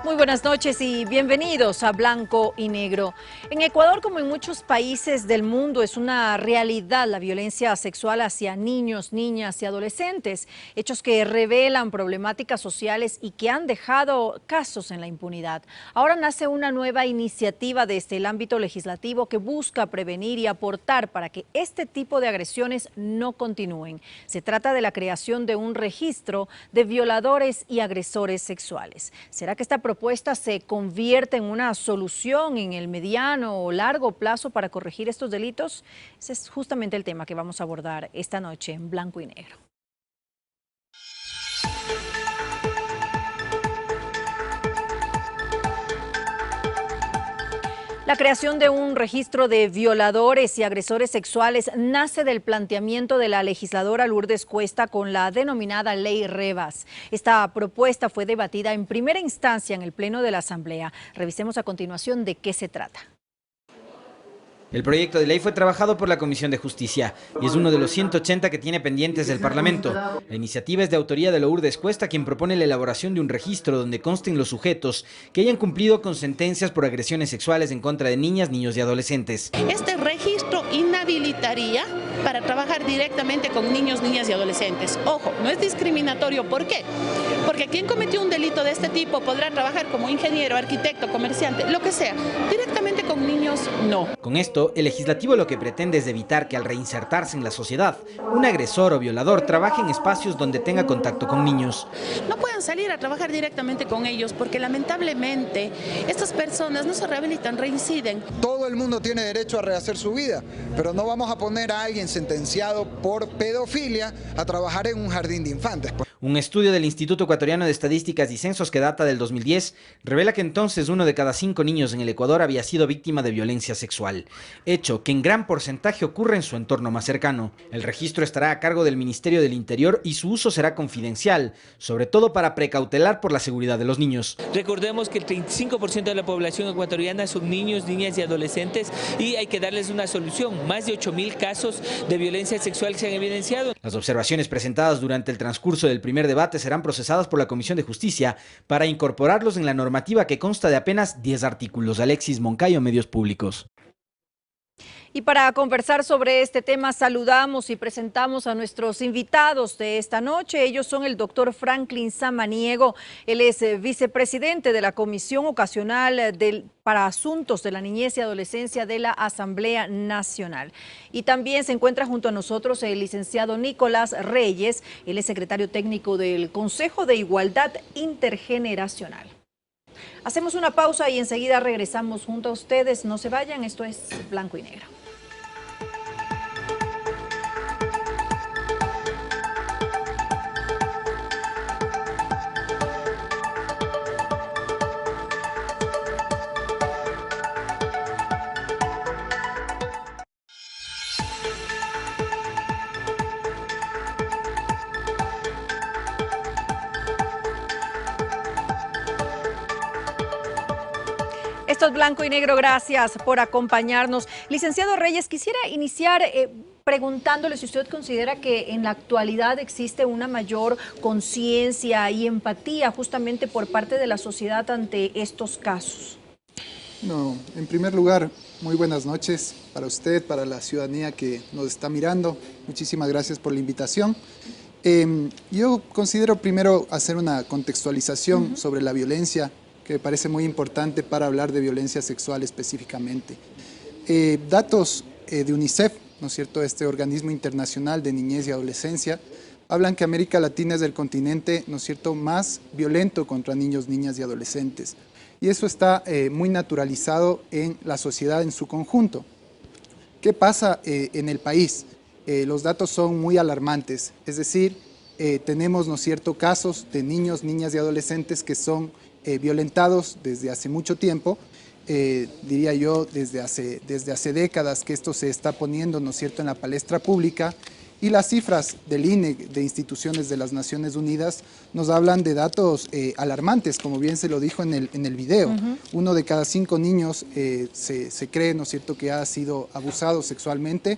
Muy buenas noches y bienvenidos a Blanco y Negro. En Ecuador, como en muchos países del mundo, es una realidad la violencia sexual hacia niños, niñas y adolescentes, hechos que revelan problemáticas sociales y que han dejado casos en la impunidad. Ahora nace una nueva iniciativa desde el ámbito legislativo que busca prevenir y aportar para que este tipo de agresiones no continúen. Se trata de la creación de un registro de violadores y agresores sexuales. ¿Será que esta propuesta se convierte en una solución en el mediano o largo plazo para corregir estos delitos? Ese es justamente el tema que vamos a abordar esta noche en Blanco y Negro. La creación de un registro de violadores y agresores sexuales nace del planteamiento de la legisladora Lourdes Cuesta con la denominada Ley Revas. Esta propuesta fue debatida en primera instancia en el Pleno de la Asamblea. Revisemos a continuación de qué se trata. El proyecto de ley fue trabajado por la Comisión de Justicia y es uno de los 180 que tiene pendientes del Parlamento. La iniciativa es de autoría de Lourdes Cuesta, quien propone la elaboración de un registro donde consten los sujetos que hayan cumplido con sentencias por agresiones sexuales en contra de niñas, niños y adolescentes. Este registro inhabilitaría para trabajar directamente con niños, niñas y adolescentes. Ojo, no es discriminatorio. ¿Por qué? Porque quien cometió un delito de este tipo podrá trabajar como ingeniero, arquitecto, comerciante, lo que sea. Directamente con niños, no. Con esto, el legislativo lo que pretende es evitar que al reinsertarse en la sociedad, un agresor o violador trabaje en espacios donde tenga contacto con niños. No puedan salir a trabajar directamente con ellos porque lamentablemente estas personas no se rehabilitan, reinciden. Todo el mundo tiene derecho a rehacer su vida, pero no vamos a poner a alguien sentenciado por pedofilia a trabajar en un jardín de infantes. Un estudio del Instituto Ecuatoriano de Estadísticas y Censos que data del 2010 revela que entonces 1 de cada 5 niños en el Ecuador había sido víctima de violencia sexual, hecho que en gran porcentaje ocurre en su entorno más cercano. El registro estará a cargo del Ministerio del Interior y su uso será confidencial, sobre todo para precautelar por la seguridad de los niños. Recordemos que el 35% de la población ecuatoriana son niños, niñas y adolescentes y hay que darles una solución. Más de 8.000 casos de violencia sexual se han evidenciado. Las observaciones presentadas durante el transcurso del primer debate serán procesadas por la Comisión de Justicia para incorporarlos en la normativa que consta de apenas 10 artículos. Alexis Moncayo, Medios Públicos. Y para conversar sobre este tema saludamos y presentamos a nuestros invitados de esta noche. Ellos son el doctor Franklin Samaniego, él es vicepresidente de la Comisión Ocasional para Asuntos de la Niñez y Adolescencia de la Asamblea Nacional. Y también se encuentra junto a nosotros el licenciado Nicolás Reyes, él es secretario técnico del Consejo de Igualdad Intergeneracional. Hacemos una pausa y enseguida regresamos junto a ustedes. No se vayan, esto es Blanco y Negro. Esto es Blanco y Negro, gracias por acompañarnos. Licenciado Reyes, quisiera iniciar preguntándole si usted considera que en la actualidad existe una mayor conciencia y empatía justamente por parte de la sociedad ante estos casos. No, en primer lugar, muy buenas noches para usted, para la ciudadanía que nos está mirando. Muchísimas gracias por la invitación. Yo considero primero hacer una contextualización sobre la violencia, que me parece muy importante para hablar de violencia sexual específicamente. Datos de UNICEF, ¿no es cierto?, este organismo internacional de niñez y adolescencia, hablan que América Latina es el continente, ¿no es cierto?, más violento contra niños, niñas y adolescentes. Y eso está muy naturalizado en la sociedad en su conjunto. ¿Qué pasa en el país? Los datos son muy alarmantes, es decir, tenemos, ¿no es cierto?, casos de niños, niñas y adolescentes que son violentados desde hace mucho tiempo, diría yo desde hace décadas que esto se está poniendo, ¿no es cierto?, en la palestra pública, Y las cifras del INE, de instituciones de las Naciones Unidas, nos hablan de datos alarmantes, como bien se lo dijo en el video. Uno de cada 5 niños se cree, ¿no es cierto?, que ha sido abusado sexualmente,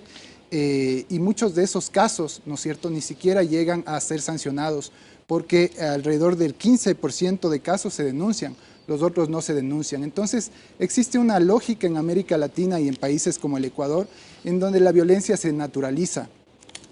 y muchos de esos casos, ¿no es cierto?, ni siquiera llegan a ser sancionados, porque alrededor del 15% de casos se denuncian, los otros no se denuncian. Entonces, existe una lógica en América Latina y en países como el Ecuador, en donde la violencia se naturaliza.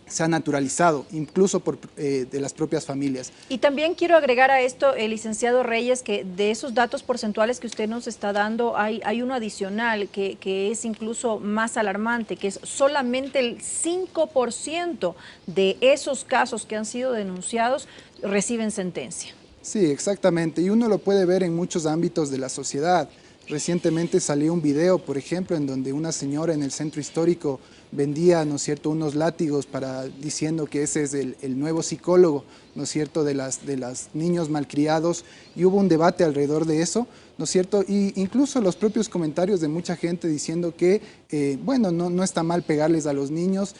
Se ha naturalizado, incluso de las propias familias. Y también quiero agregar a esto, licenciado Reyes, que de esos datos porcentuales que usted nos está dando, hay uno adicional que es incluso más alarmante, que es solamente el 5% de esos casos que han sido denunciados reciben sentencia. Sí, exactamente, y uno lo puede ver en muchos ámbitos de la sociedad. Recientemente salió un video, por ejemplo, en donde una señora en el centro histórico vendía, ¿no es cierto?, unos látigos diciendo que ese es el nuevo psicólogo, ¿no es cierto?, de los niños malcriados, y hubo un debate alrededor de eso, ¿no es cierto?, y incluso los propios comentarios de mucha gente diciendo que, bueno, no está mal pegarles a los niños,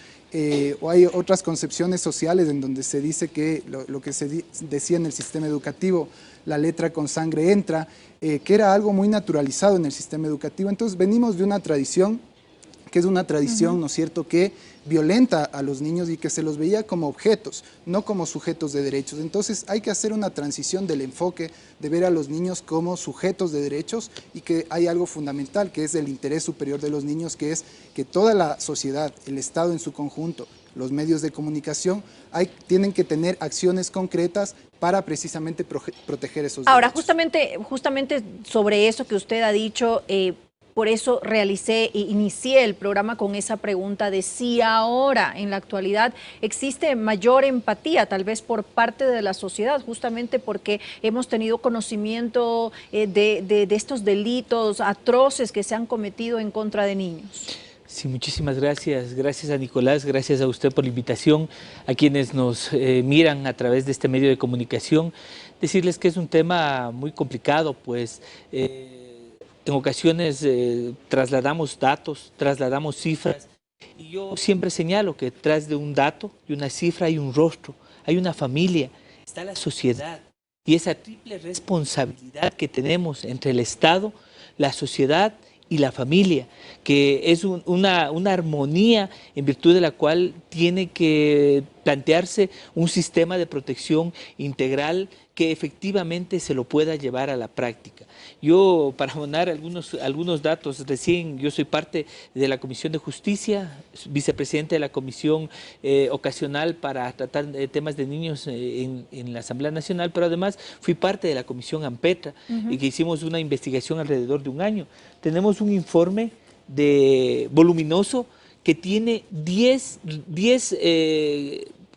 o hay otras concepciones sociales en donde se dice que lo que se decía en el sistema educativo, la letra con sangre entra, que era algo muy naturalizado en el sistema educativo. Entonces venimos de una tradición que es una tradición, ¿no es cierto?, que violenta a los niños y que se los veía como objetos, no como sujetos de derechos. Entonces hay que hacer una transición del enfoque de ver a los niños como sujetos de derechos, y que hay algo fundamental, que es el interés superior de los niños, que es que toda la sociedad, el Estado en su conjunto, los medios de comunicación, tienen que tener acciones concretas para precisamente proteger esos derechos. Ahora, justamente sobre eso que usted ha dicho, por eso inicié el programa con esa pregunta de si ahora, en la actualidad, existe mayor empatía, tal vez por parte de la sociedad, justamente porque hemos tenido conocimiento de estos delitos atroces que se han cometido en contra de niños. Sí, muchísimas gracias. Gracias a Nicolás, gracias a usted por la invitación, a quienes nos miran a través de este medio de comunicación. Decirles que es un tema muy complicado, pues en ocasiones trasladamos datos, trasladamos cifras, y yo siempre señalo que detrás de un dato y una cifra hay un rostro, hay una familia, está la sociedad, y esa triple responsabilidad que tenemos entre el Estado, la sociedad y la familia, que es una armonía en virtud de la cual tiene que plantearse un sistema de protección integral que efectivamente se lo pueda llevar a la práctica. Yo, para abonar algunos datos, recién yo soy parte de la Comisión de Justicia, vicepresidente de la Comisión Ocasional para tratar temas de niños en la Asamblea Nacional, pero además fui parte de la Comisión Ampetra, y que hicimos una investigación alrededor de un año. Tenemos un informe voluminoso que tiene 10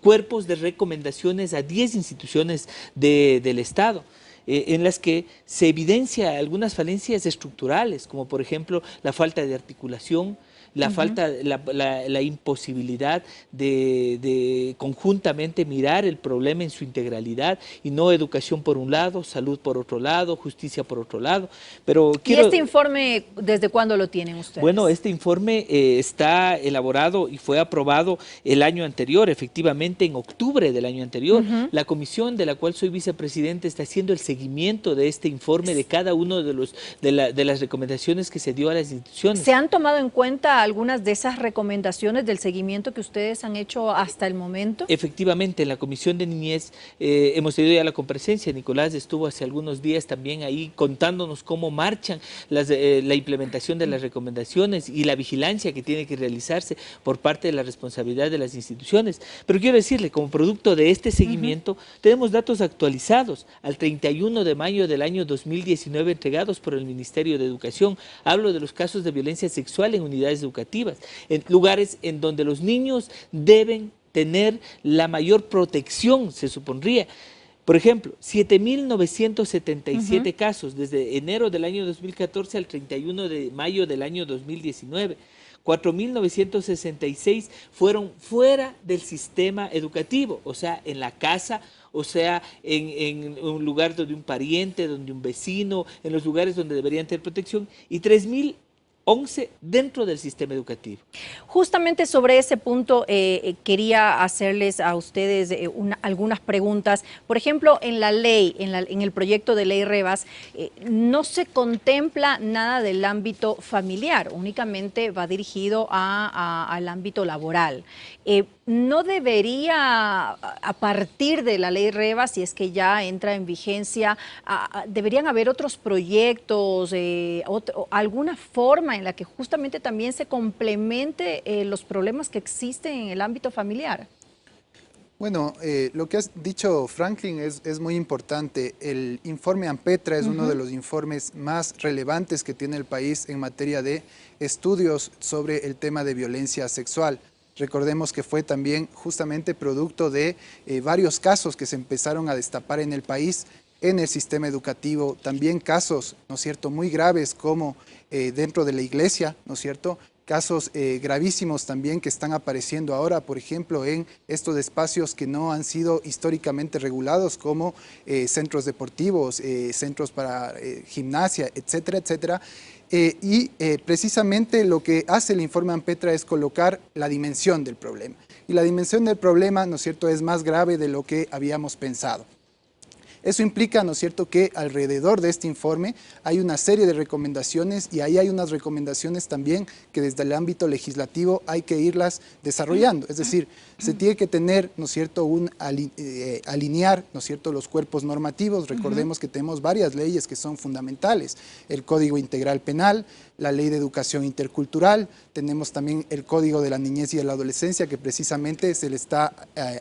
cuerpos de recomendaciones a 10 instituciones del Estado, en las que se evidencia algunas falencias estructurales, como por ejemplo la falta de articulación, la imposibilidad de conjuntamente mirar el problema en su integralidad, y no educación por un lado, salud por otro lado, justicia por otro lado. Pero ¿Y este informe desde cuándo lo tienen ustedes? Bueno, este informe está elaborado y fue aprobado el año anterior, efectivamente en octubre del año anterior. La comisión de la cual soy vicepresidente está haciendo el seguimiento de este informe, de cada uno de las recomendaciones que se dio a las instituciones. ¿Se han tomado en cuenta algunas de esas recomendaciones del seguimiento que ustedes han hecho hasta el momento? Efectivamente, en la Comisión de Niñez hemos tenido ya la comparecencia. Nicolás estuvo hace algunos días también ahí contándonos cómo marchan la implementación de las recomendaciones y la vigilancia que tiene que realizarse por parte de la responsabilidad de las instituciones. Pero quiero decirle, como producto de este seguimiento, tenemos datos actualizados al 31 de mayo del año 2019 entregados por el Ministerio de Educación. Hablo de los casos de violencia sexual en unidades educativas, en lugares en donde los niños deben tener la mayor protección, se supondría. Por ejemplo, 7.977 casos desde enero del año 2014 al 31 de mayo del año 2019. 4.966 fueron fuera del sistema educativo, o sea, en la casa, o sea, en un lugar donde un pariente, donde un vecino, en los lugares donde deberían tener protección, y 3.000 11 dentro del sistema educativo. Justamente sobre ese punto quería hacerles a ustedes algunas preguntas. Por ejemplo, en la ley, en el proyecto de ley Revas, no se contempla nada del ámbito familiar, únicamente va dirigido al ámbito laboral. ¿No debería, a partir de la ley Revas, si es que ya entra en vigencia, deberían haber otros proyectos, alguna forma en la que justamente también se complemente los problemas que existen en el ámbito familiar? Bueno, lo que has dicho, Franklin, es muy importante. El informe AMPETRA es uno de los informes más relevantes que tiene el país en materia de estudios sobre el tema de violencia sexual. Recordemos que fue también justamente producto de varios casos que se empezaron a destapar en el país, en el sistema educativo, también casos, ¿no es cierto?, muy graves como dentro de la iglesia, ¿no es cierto?, casos gravísimos también que están apareciendo ahora, por ejemplo, en estos espacios que no han sido históricamente regulados como centros deportivos, centros para gimnasia, etcétera, etcétera. Precisamente lo que hace el informe AMPETRA es colocar la dimensión del problema. Y la dimensión del problema, ¿no es cierto?, es más grave de lo que habíamos pensado. Eso implica, ¿no es cierto?, que alrededor de este informe hay una serie de recomendaciones y ahí hay unas recomendaciones también que desde el ámbito legislativo hay que irlas desarrollando. Es decir, se tiene que tener, ¿no es cierto?, alinear, ¿no es cierto?, los cuerpos normativos. Recordemos que tenemos varias leyes que son fundamentales. El Código Integral Penal, la Ley de Educación Intercultural, tenemos también el Código de la Niñez y de la Adolescencia que precisamente se le está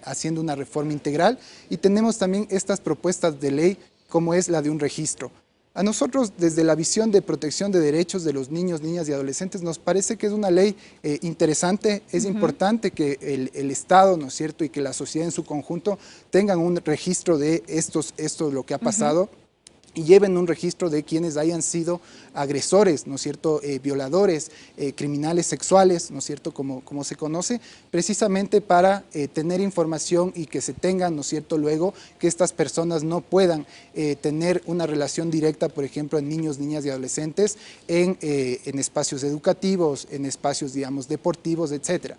haciendo una reforma integral y tenemos también estas propuestas de ley como es la de un registro. A nosotros, desde la visión de protección de derechos de los niños, niñas y adolescentes, nos parece que es una ley interesante, es importante que el Estado, ¿no es cierto?, y que la sociedad en su conjunto tengan un registro de esto lo que ha pasado, y lleven un registro de quienes hayan sido agresores, ¿no es cierto?, violadores, criminales sexuales, ¿no es cierto?, como se conoce, precisamente para tener información y que se tengan, ¿no es cierto?, luego que estas personas no puedan tener una relación directa, por ejemplo, en niños, niñas y adolescentes, en espacios educativos, en espacios, digamos, deportivos, etcétera.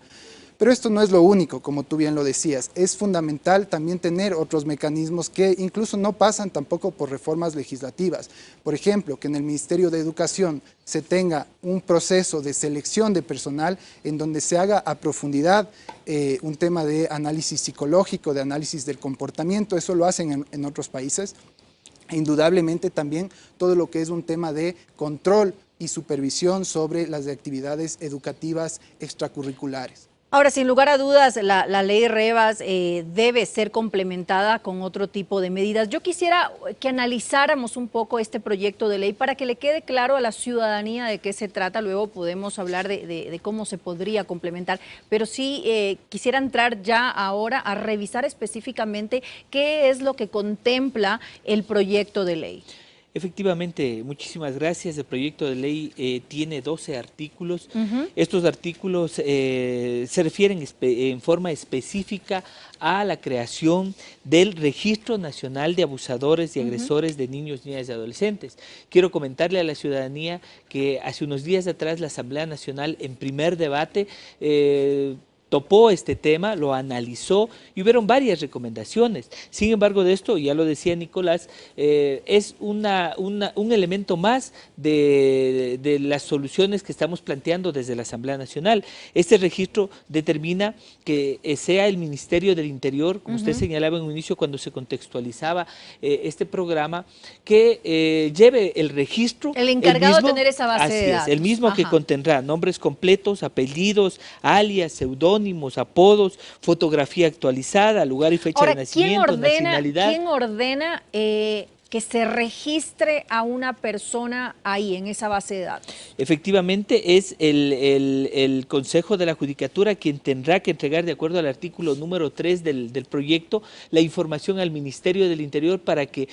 Pero esto no es lo único, como tú bien lo decías. Es fundamental también tener otros mecanismos que incluso no pasan tampoco por reformas legislativas. Por ejemplo, que en el Ministerio de Educación se tenga un proceso de selección de personal en donde se haga a profundidad un tema de análisis psicológico, de análisis del comportamiento. Eso lo hacen en otros países. E indudablemente también todo lo que es un tema de control y supervisión sobre las actividades educativas extracurriculares. Ahora, sin lugar a dudas, la ley Revas debe ser complementada con otro tipo de medidas. Yo quisiera que analizáramos un poco este proyecto de ley para que le quede claro a la ciudadanía de qué se trata. Luego podemos hablar de cómo se podría complementar. Pero sí quisiera entrar ya ahora a revisar específicamente qué es lo que contempla el proyecto de ley. Efectivamente, muchísimas gracias. El proyecto de ley tiene 12 artículos. Estos artículos se refieren en forma específica a la creación del Registro Nacional de Abusadores y Agresores de Niños, Niñas y Adolescentes. Quiero comentarle a la ciudadanía que hace unos días atrás la Asamblea Nacional en primer debate topó este tema, lo analizó y hubieron varias recomendaciones. Sin embargo, de esto, ya lo decía Nicolás, es un elemento más de las soluciones que estamos planteando desde la Asamblea Nacional. Este registro determina que sea el Ministerio del Interior, como usted señalaba en un inicio cuando se contextualizaba este programa, que lleve el registro. El encargado de tener esa base de datos. El mismo que contendrá nombres completos, apellidos, alias, seudónimos, apodos, fotografía actualizada, lugar y fecha de nacimiento, nacionalidad. ¿Quién ordena que se registre a una persona ahí, en esa base de datos? Efectivamente, es el Consejo de la Judicatura quien tendrá que entregar, de acuerdo al artículo número 3 del proyecto, la información al Ministerio del Interior para que,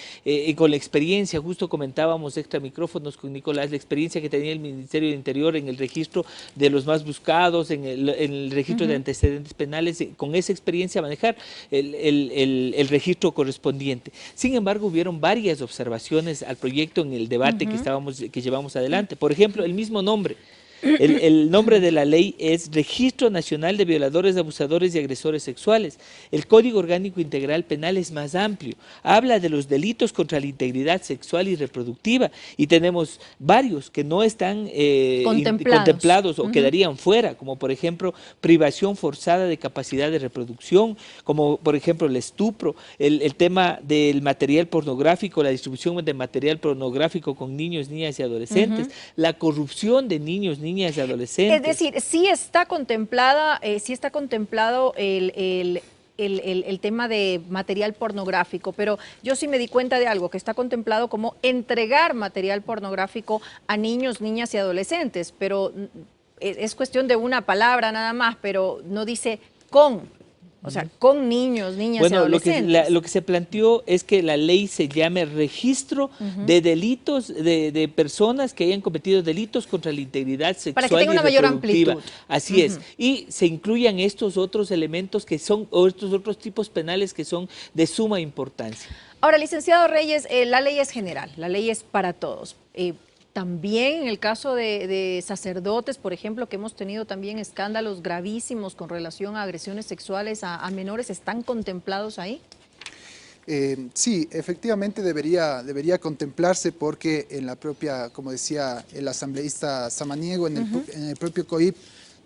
con la experiencia, justo comentábamos extra micrófonos con Nicolás, la experiencia que tenía el Ministerio del Interior en el registro de los más buscados, en el registro de antecedentes penales, con esa experiencia manejar el registro correspondiente. Sin embargo, hubieron varias varias observaciones al proyecto en el debate que llevamos adelante. Por ejemplo, el mismo nombre. El nombre de la ley es Registro Nacional de Violadores, Abusadores y Agresores Sexuales. El Código Orgánico Integral Penal es más amplio, habla de los delitos contra la integridad sexual y reproductiva, y tenemos varios que no están contemplados o quedarían fuera, como por ejemplo privación forzada de capacidad de reproducción, como por ejemplo el estupro, el tema del material pornográfico, la distribución de material pornográfico con niños, niñas y adolescentes, la corrupción de niños, niñas y adolescentes. Es decir, sí está contemplado el tema de material pornográfico, pero yo sí me di cuenta de algo, que está contemplado como entregar material pornográfico a niños, niñas y adolescentes, pero es cuestión de una palabra nada más, pero no dice con. O sea, con niños, niñas y adolescentes. Lo que se planteó es que la ley se llame registro de delitos, de personas que hayan cometido delitos contra la integridad sexual para que tenga una mayor amplitud. Así es. Y se incluyan estos otros elementos que son, o estos otros tipos penales que son de suma importancia. Ahora, licenciado Reyes, la ley es general, la ley es para todos. También en el caso de sacerdotes, por ejemplo, que hemos tenido también escándalos gravísimos con relación a agresiones sexuales a menores, ¿están contemplados ahí? Sí, efectivamente debería contemplarse, porque en la propia, como decía el asambleísta Samaniego, en el propio COIP,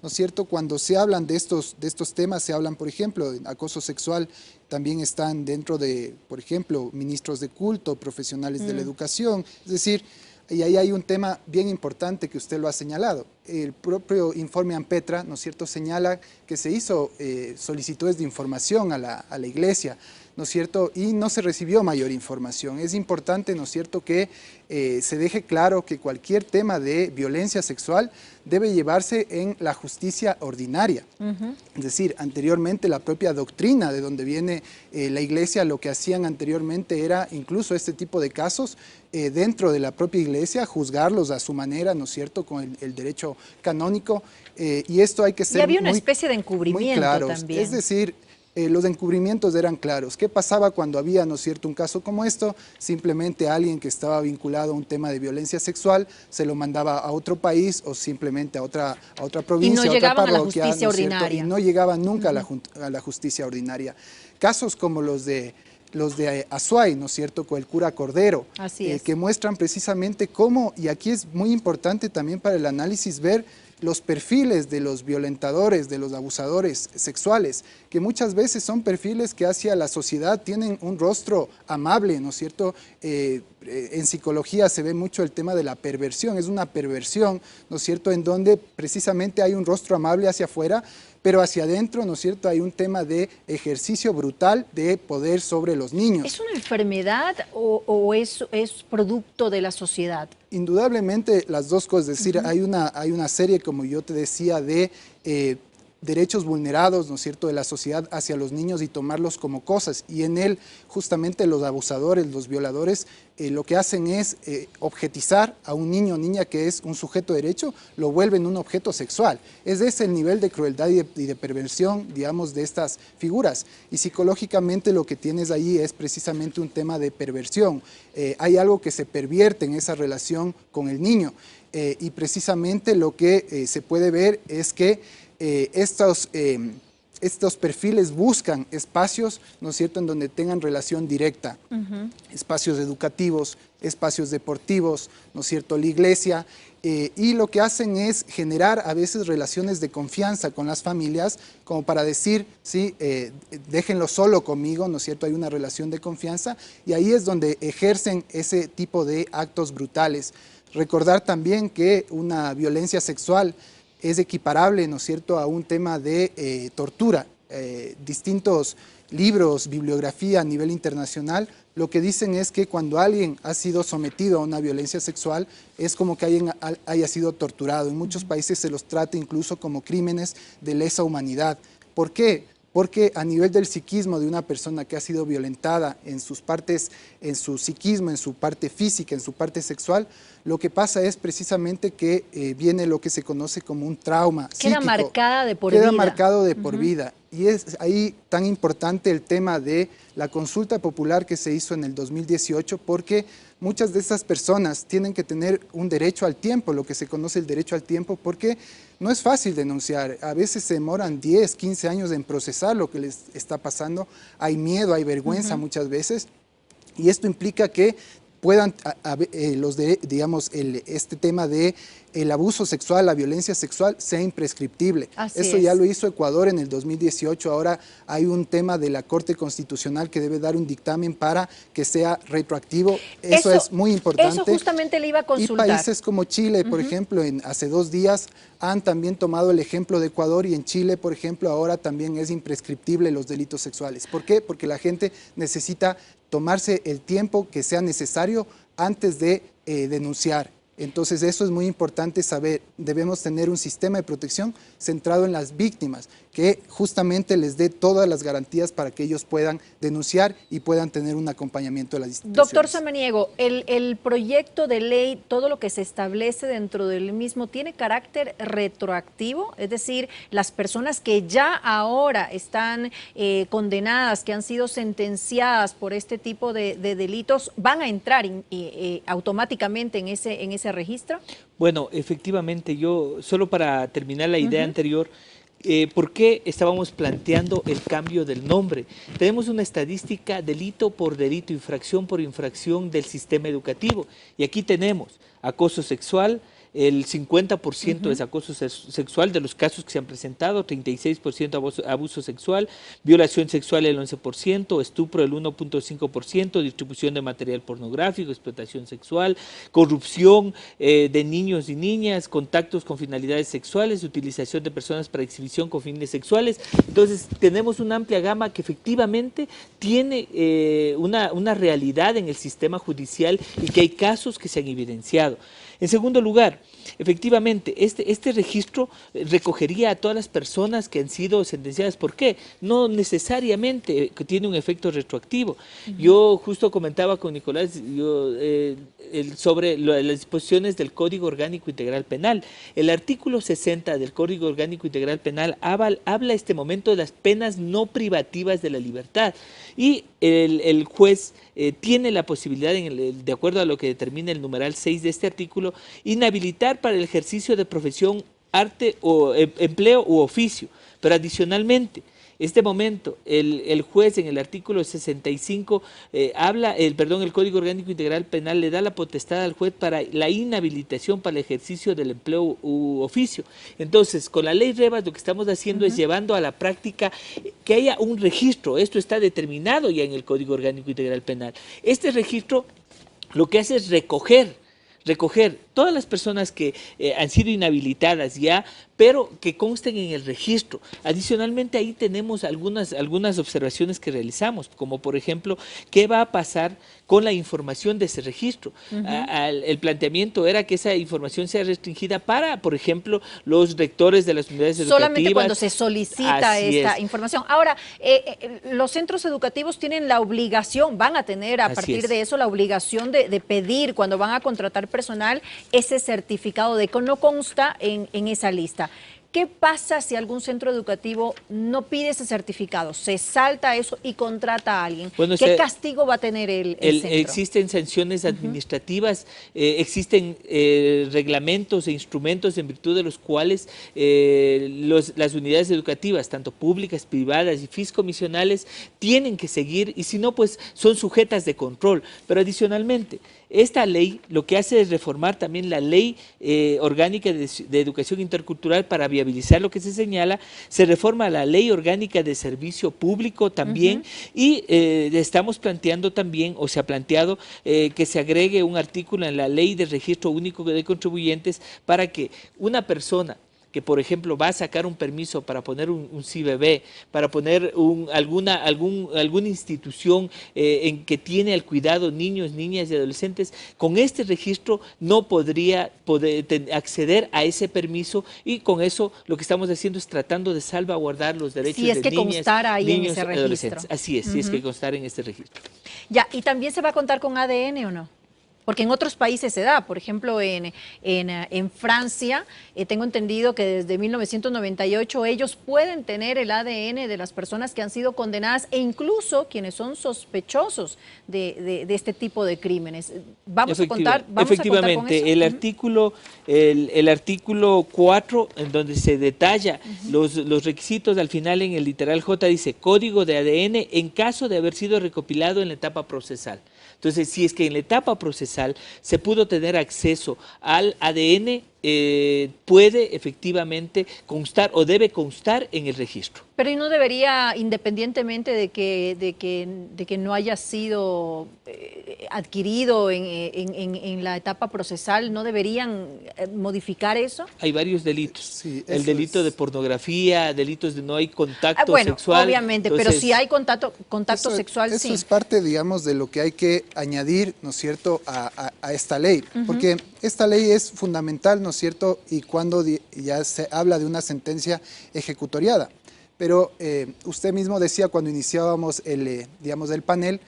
¿no es cierto? Cuando se hablan de estos temas, se hablan, por ejemplo, de acoso sexual, también están dentro de, por ejemplo, ministros de culto, profesionales de la educación, es decir, y ahí hay un tema bien importante que usted lo ha señalado. El propio informe ANPETRA, ¿no es cierto?, señala que se hizo solicitudes de información a la iglesia, ¿no es cierto?, y no se recibió mayor información. Es importante, ¿no es cierto?, que se deje claro que cualquier tema de violencia sexual debe llevarse en la justicia ordinaria. Es decir, anteriormente la propia doctrina de donde viene la iglesia, lo que hacían anteriormente era incluso este tipo de casos dentro de la propia iglesia, juzgarlos a su manera, ¿no es cierto?, con el derecho canónico, y esto hay que ser y había una especie de encubrimiento muy claros. También. Es decir, los encubrimientos eran claros. ¿Qué pasaba cuando había, ¿no es cierto?, un caso como esto? Simplemente alguien que estaba vinculado a un tema de violencia sexual se lo mandaba a otro país o simplemente a otra provincia, y no llegaban a otra parroquia, a la justicia ordinaria. Y no llegaban nunca a la justicia ordinaria. Casos como los de Azuay, ¿no es cierto?, con el cura Cordero, que muestran precisamente cómo, y aquí es muy importante también para el análisis ver los perfiles de los violentadores, de los abusadores sexuales, que muchas veces son perfiles que hacia la sociedad tienen un rostro amable, ¿no es cierto? En psicología se ve mucho el tema de la perversión, es una perversión, ¿no es cierto?, en donde precisamente hay un rostro amable hacia afuera, pero hacia adentro, ¿no es cierto?, hay un tema de ejercicio brutal de poder sobre los niños. ¿Es una enfermedad o es producto de la sociedad? Indudablemente las dos cosas, es decir, hay una serie, como yo te decía, de derechos vulnerados, ¿no es cierto?, de la sociedad hacia los niños y tomarlos como cosas, y en él justamente los abusadores, los violadores, lo que hacen es objetizar a un niño o niña que es un sujeto de derecho, lo vuelven un objeto sexual. Ese es el nivel de crueldad y de perversión, digamos, de estas figuras, y psicológicamente lo que tienes ahí es precisamente un tema de perversión. Hay algo que se pervierte en esa relación con el niño, y precisamente lo que se puede ver es que estos perfiles buscan espacios, ¿no es cierto?, en donde tengan relación directa, espacios educativos, espacios deportivos, ¿no es cierto?, la iglesia, y lo que hacen es generar a veces relaciones de confianza con las familias, como para decir, sí, déjenlo solo conmigo, ¿no es cierto?, hay una relación de confianza, y ahí es donde ejercen ese tipo de actos brutales. Recordar también que una violencia sexual es equiparable, ¿no es cierto?, a un tema de tortura. Distintos libros, bibliografía a nivel internacional, lo que dicen es que cuando alguien ha sido sometido a una violencia sexual, es como que alguien haya sido torturado. En muchos países se los trata incluso como crímenes de lesa humanidad. ¿Por qué? Porque a nivel del psiquismo de una persona que ha sido violentada en sus partes, en su psiquismo, en su parte física, en su parte sexual, lo que pasa es precisamente que viene lo que se conoce como un trauma psíquico. Queda marcada de por vida. Queda marcado de por vida. y es ahí tan importante el tema de la consulta popular que se hizo en el 2018, porque muchas de estas personas tienen que tener un derecho al tiempo, lo que se conoce el derecho al tiempo, porque no es fácil denunciar. A veces se demoran 10, 15 años en procesar lo que les está pasando. Hay miedo, hay vergüenza muchas veces, y esto implica que puedan, este tema de el abuso sexual, la violencia sexual, sea imprescriptible. Eso ya lo hizo Ecuador en el 2018, ahora hay un tema de la Corte Constitucional que debe dar un dictamen para que sea retroactivo. Eso es muy importante. Eso justamente le iba a consultar. Y países como Chile, por ejemplo, hace 2 días han también tomado el ejemplo de Ecuador, y en Chile, por ejemplo, ahora también es imprescriptible los delitos sexuales. ¿Por qué? Porque la gente necesita tomarse el tiempo que sea necesario antes de denunciar. Entonces eso es muy importante saber. Debemos tener un sistema de protección centrado en las víctimas, que justamente les dé todas las garantías para que ellos puedan denunciar y puedan tener un acompañamiento de las instituciones. Doctor Samaniego, el proyecto de ley, todo lo que se establece dentro del mismo, ¿tiene carácter retroactivo? Es decir, las personas que ya ahora están condenadas, que han sido sentenciadas por este tipo de delitos, ¿van a entrar automáticamente en ese registro? Bueno, efectivamente, yo, solo para terminar la idea anterior, ¿por qué estábamos planteando el cambio del nombre? Tenemos una estadística delito por delito, infracción por infracción del sistema educativo, y aquí tenemos acoso sexual. El 50% es acoso sexual de los casos que se han presentado, 36% abuso sexual, violación sexual el 11%, estupro el 1.5%, distribución de material pornográfico, explotación sexual, corrupción de niños y niñas, contactos con finalidades sexuales, utilización de personas para exhibición con fines sexuales. Entonces tenemos una amplia gama que efectivamente tiene una realidad en el sistema judicial y que hay casos que se han evidenciado. En segundo lugar, efectivamente, este registro recogería a todas las personas que han sido sentenciadas. ¿Por qué? No necesariamente tiene un efecto retroactivo. Yo justo comentaba con Nicolás sobre las disposiciones del Código Orgánico Integral Penal. El artículo 60 del Código Orgánico Integral Penal habla este momento de las penas no privativas de la libertad, y el juez tiene la posibilidad, de acuerdo a lo que determina el numeral 6 de este artículo, inhabilitar para el ejercicio de profesión, arte o empleo u oficio. Pero adicionalmente, este momento, el juez en el artículo 65 el Código Orgánico Integral Penal le da la potestad al juez para la inhabilitación para el ejercicio del empleo u oficio. Entonces, con la ley Revas lo que estamos haciendo es llevando a la práctica que haya un registro. Esto está determinado ya en el Código Orgánico Integral Penal. Este registro lo que hace es recoger todas las personas que han sido inhabilitadas ya, pero que consten en el registro. Adicionalmente, ahí tenemos algunas observaciones que realizamos, como por ejemplo, ¿qué va a pasar con la información de ese registro? El planteamiento era que esa información sea restringida para, por ejemplo, los rectores de las unidades educativas. Solamente cuando se solicita esta información. Ahora, los centros educativos tienen la obligación, van a tener a partir de eso la obligación de pedir, cuando van a contratar personal, ese certificado de que no consta en esa lista. ¿Qué pasa si algún centro educativo no pide ese certificado, se salta eso y contrata a alguien? Bueno, ¿qué castigo va a tener el centro? Existen sanciones administrativas, existen reglamentos e instrumentos en virtud de los cuales las unidades educativas, tanto públicas, privadas y fiscomisionales, tienen que seguir, y si no, pues son sujetas de control. Pero adicionalmente, esta ley lo que hace es reformar también la ley orgánica de educación intercultural para viabilizar lo que se señala. Se reforma la ley orgánica de servicio público también, y estamos planteando también, o se ha planteado que se agregue un artículo en la ley de registro único de contribuyentes para que una persona que, por ejemplo, va a sacar un permiso para poner un CIBB, para poner alguna institución en que tiene al cuidado niños, niñas y adolescentes, con este registro no podría acceder a ese permiso, y con eso lo que estamos haciendo es tratando de salvaguardar los derechos de niñas, niños y adolescentes. Así es, si es que constar en este registro. Ya, ¿y también se va a contar con ADN o no? Porque en otros países se da, por ejemplo, en Francia, tengo entendido que desde 1998 ellos pueden tener el ADN de las personas que han sido condenadas e incluso quienes son sospechosos de este tipo de crímenes. Vamos a contar con efectivamente, eso. el artículo 4, en donde se detalla los requisitos, al final en el literal J dice código de ADN en caso de haber sido recopilado en la etapa procesal. Entonces, si es que en la etapa procesal se pudo tener acceso al ADN, puede efectivamente constar o debe constar en el registro. Pero ¿y no debería, independientemente de que no haya sido adquirido en la etapa procesal, no deberían modificar eso? Hay varios delitos. Sí, el delito de pornografía, delitos de no hay contacto bueno, sexual. obviamente, entonces, pero si hay contacto sexual, eso sí. es parte, digamos, de lo que hay que añadir, ¿no es cierto?, a esta ley. Porque esta ley es fundamental, ¿no es cierto?, y cuando ya se habla de una sentencia ejecutoriada. Pero usted mismo decía cuando iniciábamos digamos, el panel,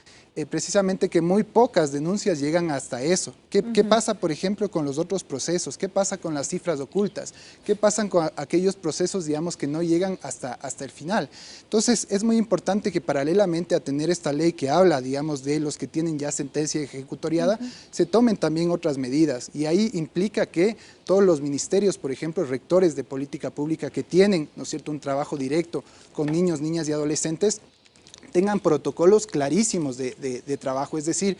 precisamente que muy pocas denuncias llegan hasta eso. ¿Qué pasa, por ejemplo, con los otros procesos? ¿Qué pasa con las cifras ocultas? ¿Qué pasa con aquellos procesos, digamos, que no llegan hasta el final? Entonces, es muy importante que paralelamente a tener esta ley que habla, digamos, de los que tienen ya sentencia ejecutoriada, se tomen también otras medidas. Y ahí implica que todos los ministerios, por ejemplo, rectores de política pública que tienen, ¿no es cierto?, un trabajo directo con niños, niñas y adolescentes, tengan protocolos clarísimos de trabajo, es decir,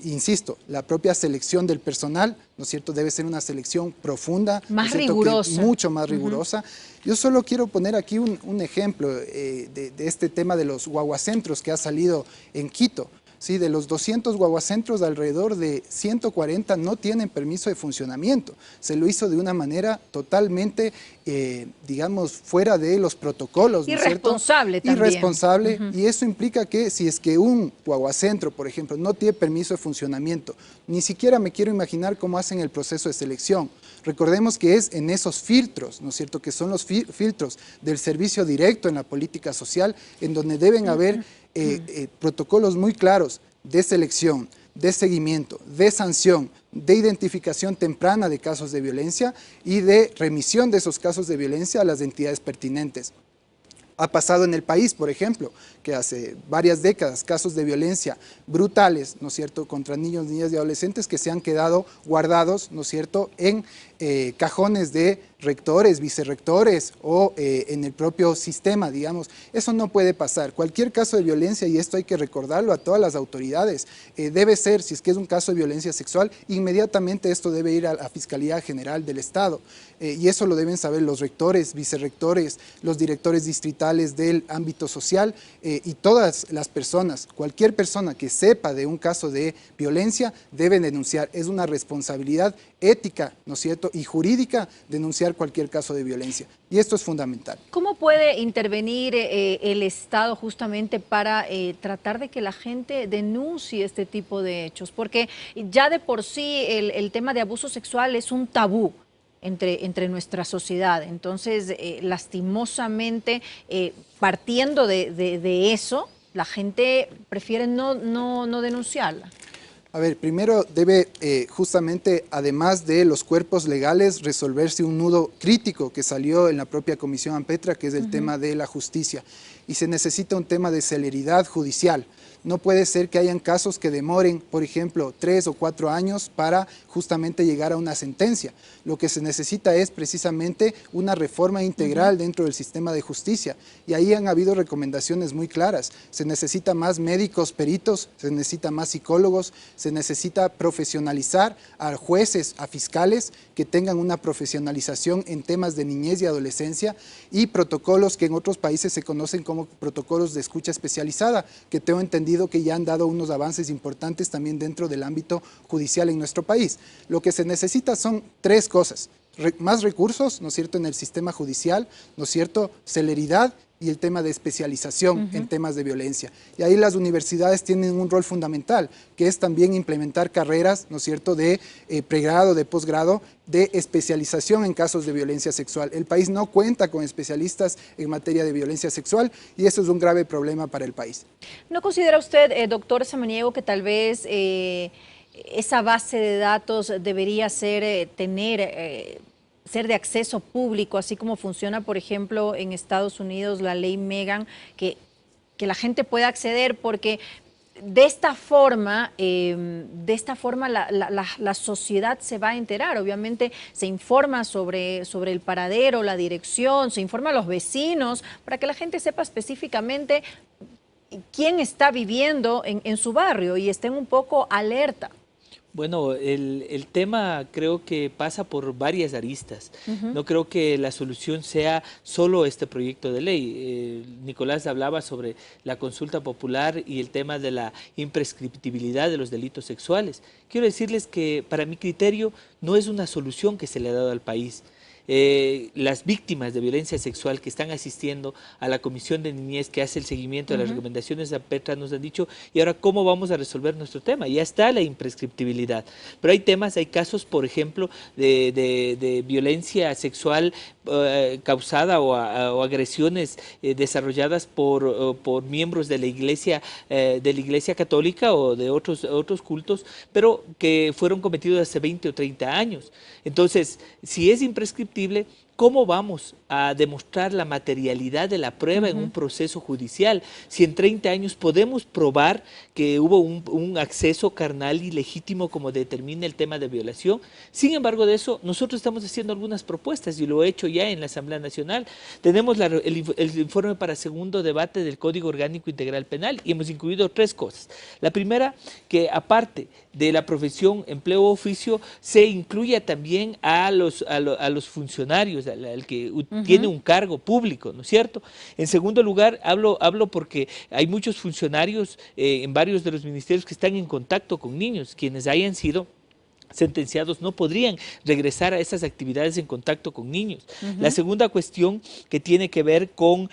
insisto, la propia selección del personal, ¿no es cierto?, debe ser una selección profunda, más ¿no es cierto?, rigurosa. mucho más rigurosa. Yo solo quiero poner aquí un ejemplo de este tema de los guaguacentros que ha salido en Quito. Sí, de los 200 guaguacentros, alrededor de 140 no tienen permiso de funcionamiento. Se lo hizo de una manera totalmente, digamos, fuera de los protocolos, ¿no es cierto? Irresponsable también. Irresponsable, y eso implica que si es que un guaguacentro, por ejemplo, no tiene permiso de funcionamiento, ni siquiera me quiero imaginar cómo hacen el proceso de selección. Recordemos que es en esos filtros, ¿no es cierto?, que son los filtros del servicio directo en la política social, en donde deben haber protocolos muy claros de selección, de seguimiento, de sanción, de identificación temprana de casos de violencia y de remisión de esos casos de violencia a las entidades pertinentes. Ha pasado en el país, por ejemplo, que hace varias décadas casos de violencia brutales, ¿no es cierto?, contra niños, niñas y adolescentes que se han quedado guardados, ¿no es cierto?, en cajones de rectores, vicerrectores o en el propio sistema, digamos. Eso no puede pasar. Cualquier caso de violencia, y esto hay que recordarlo a todas las autoridades, debe ser, si es que es un caso de violencia sexual, inmediatamente esto debe ir a la Fiscalía General del Estado. Y eso lo deben saber los rectores, vicerrectores, los directores distritales del ámbito social y todas las personas. Cualquier persona que sepa de un caso de violencia debe denunciar. Es una responsabilidad ética, ¿no es cierto?, y jurídica denunciar cualquier caso de violencia. Y esto es fundamental. ¿Cómo puede intervenir el Estado justamente para tratar de que la gente denuncie este tipo de hechos? Porque ya de por sí el tema de abuso sexual es un tabú entre nuestra sociedad. Entonces, lastimosamente, partiendo de eso, la gente prefiere no denunciarla. A ver, primero debe justamente, además de los cuerpos legales, resolverse un nudo crítico que salió en la propia Comisión Ampetra, que es el tema de la justicia. Y se necesita un tema de celeridad judicial. No puede ser que hayan casos que demoren, por ejemplo, 3 o 4 años para justamente llegar a una sentencia. Lo que se necesita es precisamente una reforma integral dentro del sistema de justicia. Y ahí han habido recomendaciones muy claras. Se necesita más médicos peritos, se necesita más psicólogos, se necesita profesionalizar a jueces, a fiscales que tengan una profesionalización en temas de niñez y adolescencia y protocolos que en otros países se conocen como protocolos de escucha especializada, que tengo entendido que ya han dado unos avances importantes también dentro del ámbito judicial en nuestro país. Lo que se necesita son 3 cosas. Más recursos, ¿no es cierto?, en el sistema judicial, ¿no es cierto?, celeridad y el tema de especialización en temas de violencia. Y ahí las universidades tienen un rol fundamental, que es también implementar carreras, ¿no es cierto?, de pregrado, de posgrado, de especialización en casos de violencia sexual. El país no cuenta con especialistas en materia de violencia sexual y eso es un grave problema para el país. ¿No considera usted, doctor Samaniego, que tal vez esa base de datos debería ser, ser de acceso público, así como funciona, por ejemplo, en Estados Unidos la ley Megan, que la gente pueda acceder, porque de esta forma la sociedad se va a enterar. Obviamente se informa sobre el paradero, la dirección, se informa a los vecinos para que la gente sepa específicamente quién está viviendo en su barrio y estén un poco alerta. Bueno, el tema creo que pasa por varias aristas. No creo que la solución sea solo este proyecto de ley. Nicolás hablaba sobre la consulta popular y el tema de la imprescriptibilidad de los delitos sexuales. Quiero decirles que para mi criterio no es una solución que se le ha dado al país. Las víctimas de violencia sexual que están asistiendo a la Comisión de Niñez que hace el seguimiento de las recomendaciones de Ampetra nos han dicho, y ahora ¿cómo vamos a resolver nuestro tema? Ya está la imprescriptibilidad, pero hay temas, hay casos, por ejemplo, de violencia sexual causada o agresiones desarrolladas por miembros de la Iglesia Católica o de otros cultos, pero que fueron cometidos hace 20 o 30 años. Entonces, si es imprescriptible, ¿cómo vamos a demostrar la materialidad de la prueba en un proceso judicial? Si en 30 años podemos probar que hubo un acceso carnal ilegítimo como determina el tema de violación. Sin embargo de eso, nosotros estamos haciendo algunas propuestas y lo he hecho ya en la Asamblea Nacional. Tenemos el informe para segundo debate del Código Orgánico Integral Penal y hemos incluido 3 cosas. La primera, que aparte de la profesión, empleo o oficio, se incluya también a los funcionarios, al que tiene un cargo público, ¿no es cierto? En segundo lugar, hablo porque hay muchos funcionarios en varios de los ministerios que están en contacto con niños, quienes hayan sido sentenciados no podrían regresar a esas actividades en contacto con niños. La segunda cuestión que tiene que ver con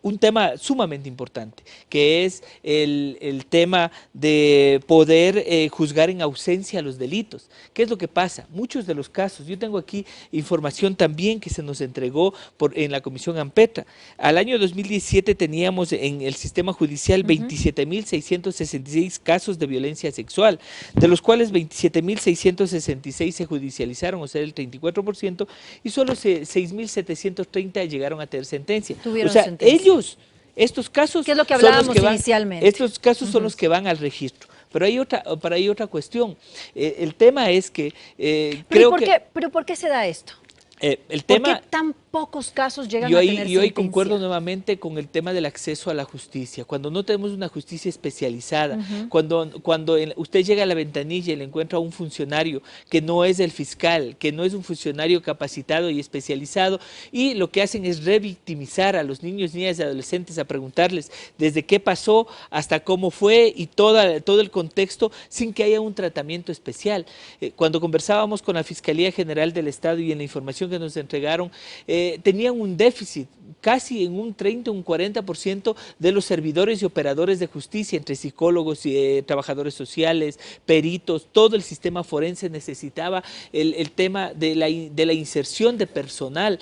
un tema sumamente importante, que es el tema de poder juzgar en ausencia los delitos. ¿Qué es lo que pasa? Muchos de los casos, yo tengo aquí información también que se nos entregó en la Comisión Ampetra. Al año 2017 teníamos en el sistema judicial 27.666 casos de violencia sexual, de los cuales 27.666 se judicializaron, o sea, el 34%, y solo 6.730 llegaron a tener sentencia. Tuvieron o sea, sentencia. Estos casos, ¿qué es lo que hablábamos inicialmente? Estos casos son los que van al registro. Pero hay otra cuestión. El tema es que ¿Pero por qué se da esto? El tema, ¿por qué tan pocos casos llegan a tener sentencia? Yo ahí concuerdo nuevamente con el tema del acceso a la justicia. Cuando no tenemos una justicia especializada, cuando usted llega a la ventanilla y le encuentra a un funcionario que no es el fiscal, que no es un funcionario capacitado y especializado, y lo que hacen es revictimizar a los niños, niñas y adolescentes, a preguntarles desde qué pasó hasta cómo fue y todo el contexto, sin que haya un tratamiento especial. Cuando conversábamos con la Fiscalía General del Estado y en la información que nos entregaron, tenían un déficit casi en un 30, un 40% de los servidores y operadores de justicia, entre psicólogos y trabajadores sociales, peritos, todo el sistema forense necesitaba el tema de la inserción de personal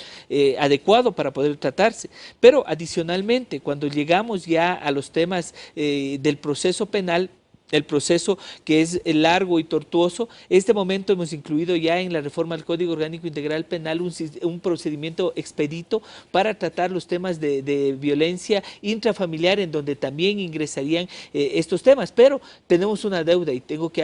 adecuado para poder tratarse. Pero adicionalmente, cuando llegamos ya a los temas del proceso penal, el proceso que es largo y tortuoso, este momento hemos incluido ya en la reforma del Código Orgánico Integral Penal un procedimiento expedito para tratar los temas de violencia intrafamiliar, en donde también ingresarían estos temas, pero tenemos una deuda y tenemos que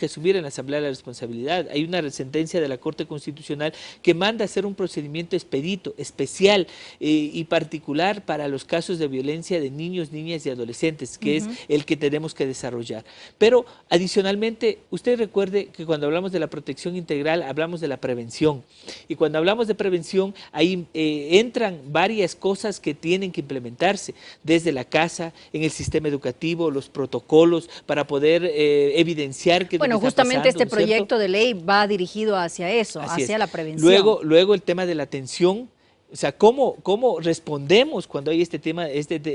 asumir en la Asamblea la responsabilidad. Hay una sentencia de la Corte Constitucional que manda hacer un procedimiento expedito, especial y particular para los casos de violencia de niños, niñas y adolescentes, que es el que tenemos que desarrollar. Pero adicionalmente, usted recuerde que cuando hablamos de la protección integral, hablamos de la prevención. Y cuando hablamos de prevención, ahí entran varias cosas que tienen que implementarse, desde la casa, en el sistema educativo, los protocolos, para poder evidenciar que justamente este proyecto de ley va dirigido hacia eso, hacia la prevención. Luego el tema de la atención O sea, ¿cómo respondemos cuando hay este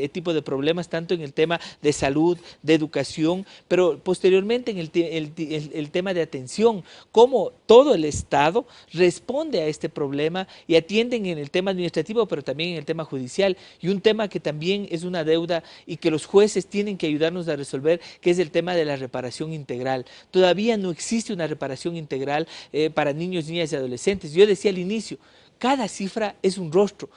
tipo de problemas, tanto en el tema de salud, de educación, pero posteriormente en el tema de atención? ¿Cómo todo el Estado responde a este problema y atienden en el tema administrativo, pero también en el tema judicial? Y un tema que también es una deuda y que los jueces tienen que ayudarnos a resolver, que es el tema de la reparación integral. Todavía no existe una reparación integral para niños, niñas y adolescentes. Yo decía al inicio, cada cifra es un rostro.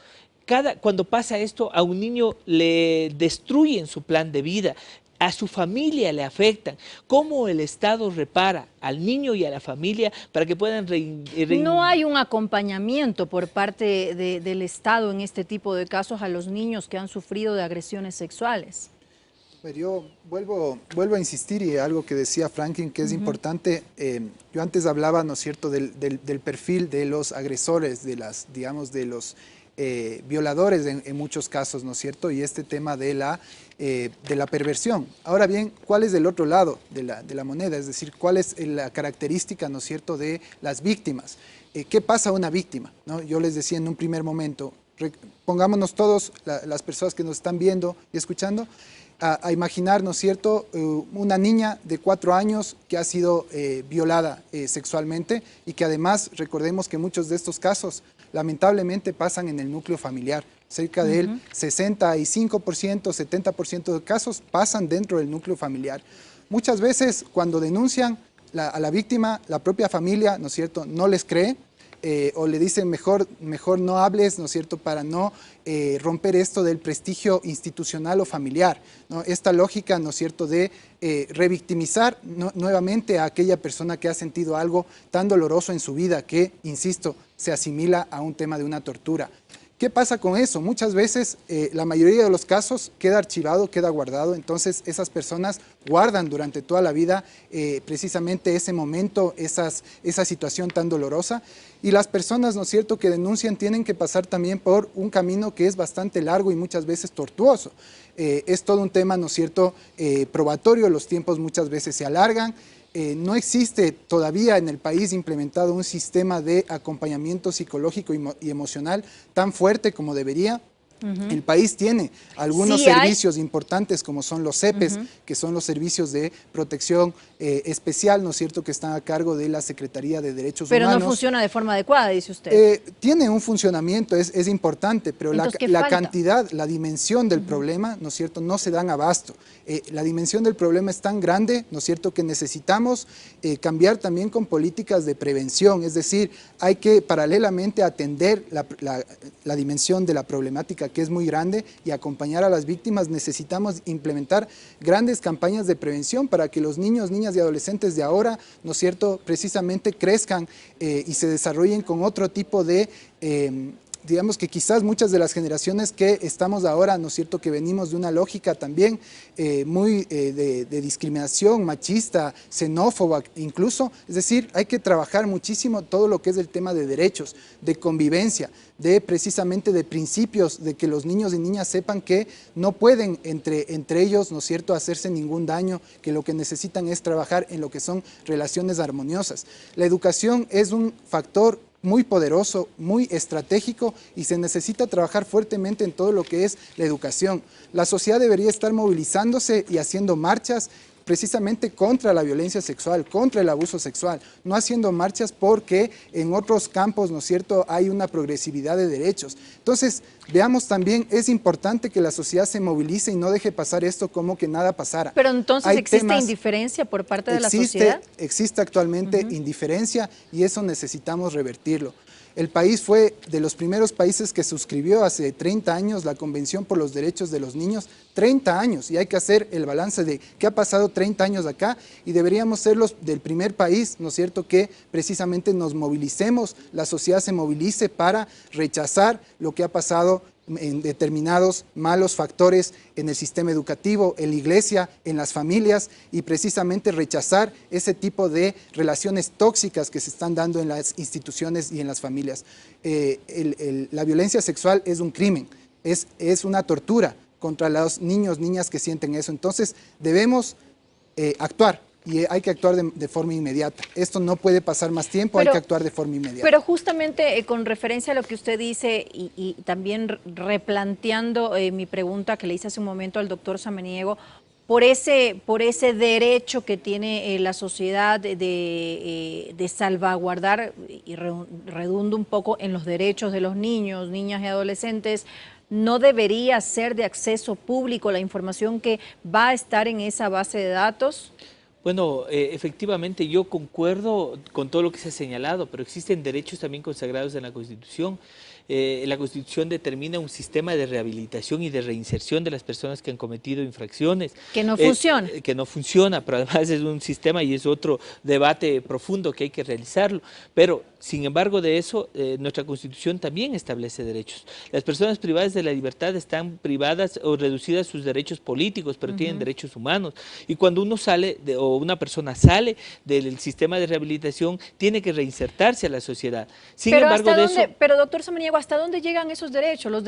Cuando pasa esto, a un niño le destruyen su plan de vida, a su familia le afectan. ¿Cómo el Estado repara al niño y a la familia para que puedan No hay un acompañamiento por parte del Estado en este tipo de casos a los niños que han sufrido de agresiones sexuales? Yo vuelvo a insistir y algo que decía Franklin que es importante. Yo antes hablaba, ¿no es cierto?, del perfil de los agresores, de los violadores en muchos casos, ¿no es cierto?, y este tema de la perversión. Ahora bien, ¿cuál es el otro lado de la moneda? Es decir, ¿cuál es la característica, ¿no es cierto?, de las víctimas? ¿Qué pasa a una víctima? ¿No? Yo les decía en un primer momento, pongámonos todos, las personas que nos están viendo y escuchando, a imaginar, ¿no es cierto?, una niña de 4 años que ha sido violada sexualmente y que además recordemos que muchos de estos casos lamentablemente pasan en el núcleo familiar. Cerca del 65%, 70% de casos pasan dentro del núcleo familiar. Muchas veces cuando denuncian a la víctima, la propia familia, ¿no es cierto?, no les cree. O le dicen mejor no hables, ¿no es cierto?, para no romper esto del prestigio institucional o familiar, ¿no? Esta lógica, ¿no es cierto?, de revictimizar nuevamente a aquella persona que ha sentido algo tan doloroso en su vida que, insisto, se asimila a un tema de una tortura. ¿Qué pasa con eso? Muchas veces, la mayoría de los casos queda archivado, queda guardado, entonces esas personas guardan durante toda la vida precisamente ese momento, esa situación tan dolorosa, y las personas, ¿no es cierto?, que denuncian tienen que pasar también por un camino que es bastante largo y muchas veces tortuoso. Es todo un tema, ¿no es cierto?, probatorio, los tiempos muchas veces se alargan. No existe todavía en el país implementado un sistema de acompañamiento psicológico y emocional tan fuerte como debería. El país tiene algunos servicios importantes como son los CEPES, que son los servicios de protección especial, ¿no es cierto?, que están a cargo de la Secretaría de Derechos Humanos. Pero no funciona de forma adecuada, dice usted. Tiene un funcionamiento, es importante, pero la cantidad, la dimensión del problema, ¿no es cierto?, no se dan abasto. La dimensión del problema es tan grande, ¿no es cierto?, que necesitamos cambiar también con políticas de prevención, es decir, hay que paralelamente atender la dimensión de la problemática que es muy grande y acompañar a las víctimas. Necesitamos implementar grandes campañas de prevención para que los niños, niñas y adolescentes de ahora, ¿no es cierto?, precisamente crezcan y se desarrollen con otro tipo de digamos que quizás muchas de las generaciones que estamos ahora, ¿no es cierto?, que venimos de una lógica también muy de discriminación, machista, xenófoba incluso, es decir, hay que trabajar muchísimo todo lo que es el tema de derechos, de convivencia, de precisamente de principios, de que los niños y niñas sepan que no pueden entre ellos, ¿no es cierto?, hacerse ningún daño, que lo que necesitan es trabajar en lo que son relaciones armoniosas. La educación es un factor muy poderoso, muy estratégico y se necesita trabajar fuertemente en todo lo que es la educación. La sociedad debería estar movilizándose y haciendo marchas precisamente contra la violencia sexual, contra el abuso sexual, no haciendo marchas porque en otros campos, ¿no es cierto?, hay una progresividad de derechos. Entonces, veamos también, es importante que la sociedad se movilice y no deje pasar esto como que nada pasara. Pero entonces, ¿existe indiferencia por parte de la sociedad? Existe actualmente indiferencia y eso necesitamos revertirlo. El país fue de los primeros países que suscribió hace 30 años la Convención por los Derechos de los Niños, 30 años, y hay que hacer el balance de qué ha pasado 30 años acá y deberíamos ser los del primer país, ¿no es cierto?, que precisamente nos movilicemos, la sociedad se movilice para rechazar lo que ha pasado en determinados malos factores en el sistema educativo, en la iglesia, en las familias y precisamente rechazar ese tipo de relaciones tóxicas que se están dando en las instituciones y en las familias. La violencia sexual es un crimen, es una tortura contra los niños, niñas que sienten eso. Entonces debemos actuar y hay que actuar de forma inmediata. Esto no puede pasar más tiempo, hay que actuar de forma inmediata. Pero justamente con referencia a lo que usted dice y también replanteando mi pregunta que le hice hace un momento al doctor Samaniego, por ese derecho que tiene la sociedad de salvaguardar, y redundo un poco en los derechos de los niños, niñas y adolescentes, ¿no debería ser de acceso público la información que va a estar en esa base de datos? Bueno, efectivamente yo concuerdo con todo lo que se ha señalado, pero existen derechos también consagrados en la Constitución. La Constitución determina un sistema de rehabilitación y de reinserción de las personas que han cometido infracciones. Que no funciona. Que no funciona, pero además es un sistema y es otro debate profundo que hay que realizarlo. Pero, sin embargo de eso, nuestra Constitución también establece derechos. Las personas privadas de la libertad están privadas o reducidas sus derechos políticos, pero tienen derechos humanos. Y cuando uno sale, o una persona sale del sistema de rehabilitación, tiene que reinsertarse a la sociedad. Sin embargo de eso... Pero doctor Samaniego, ¿hasta dónde llegan esos derechos? Los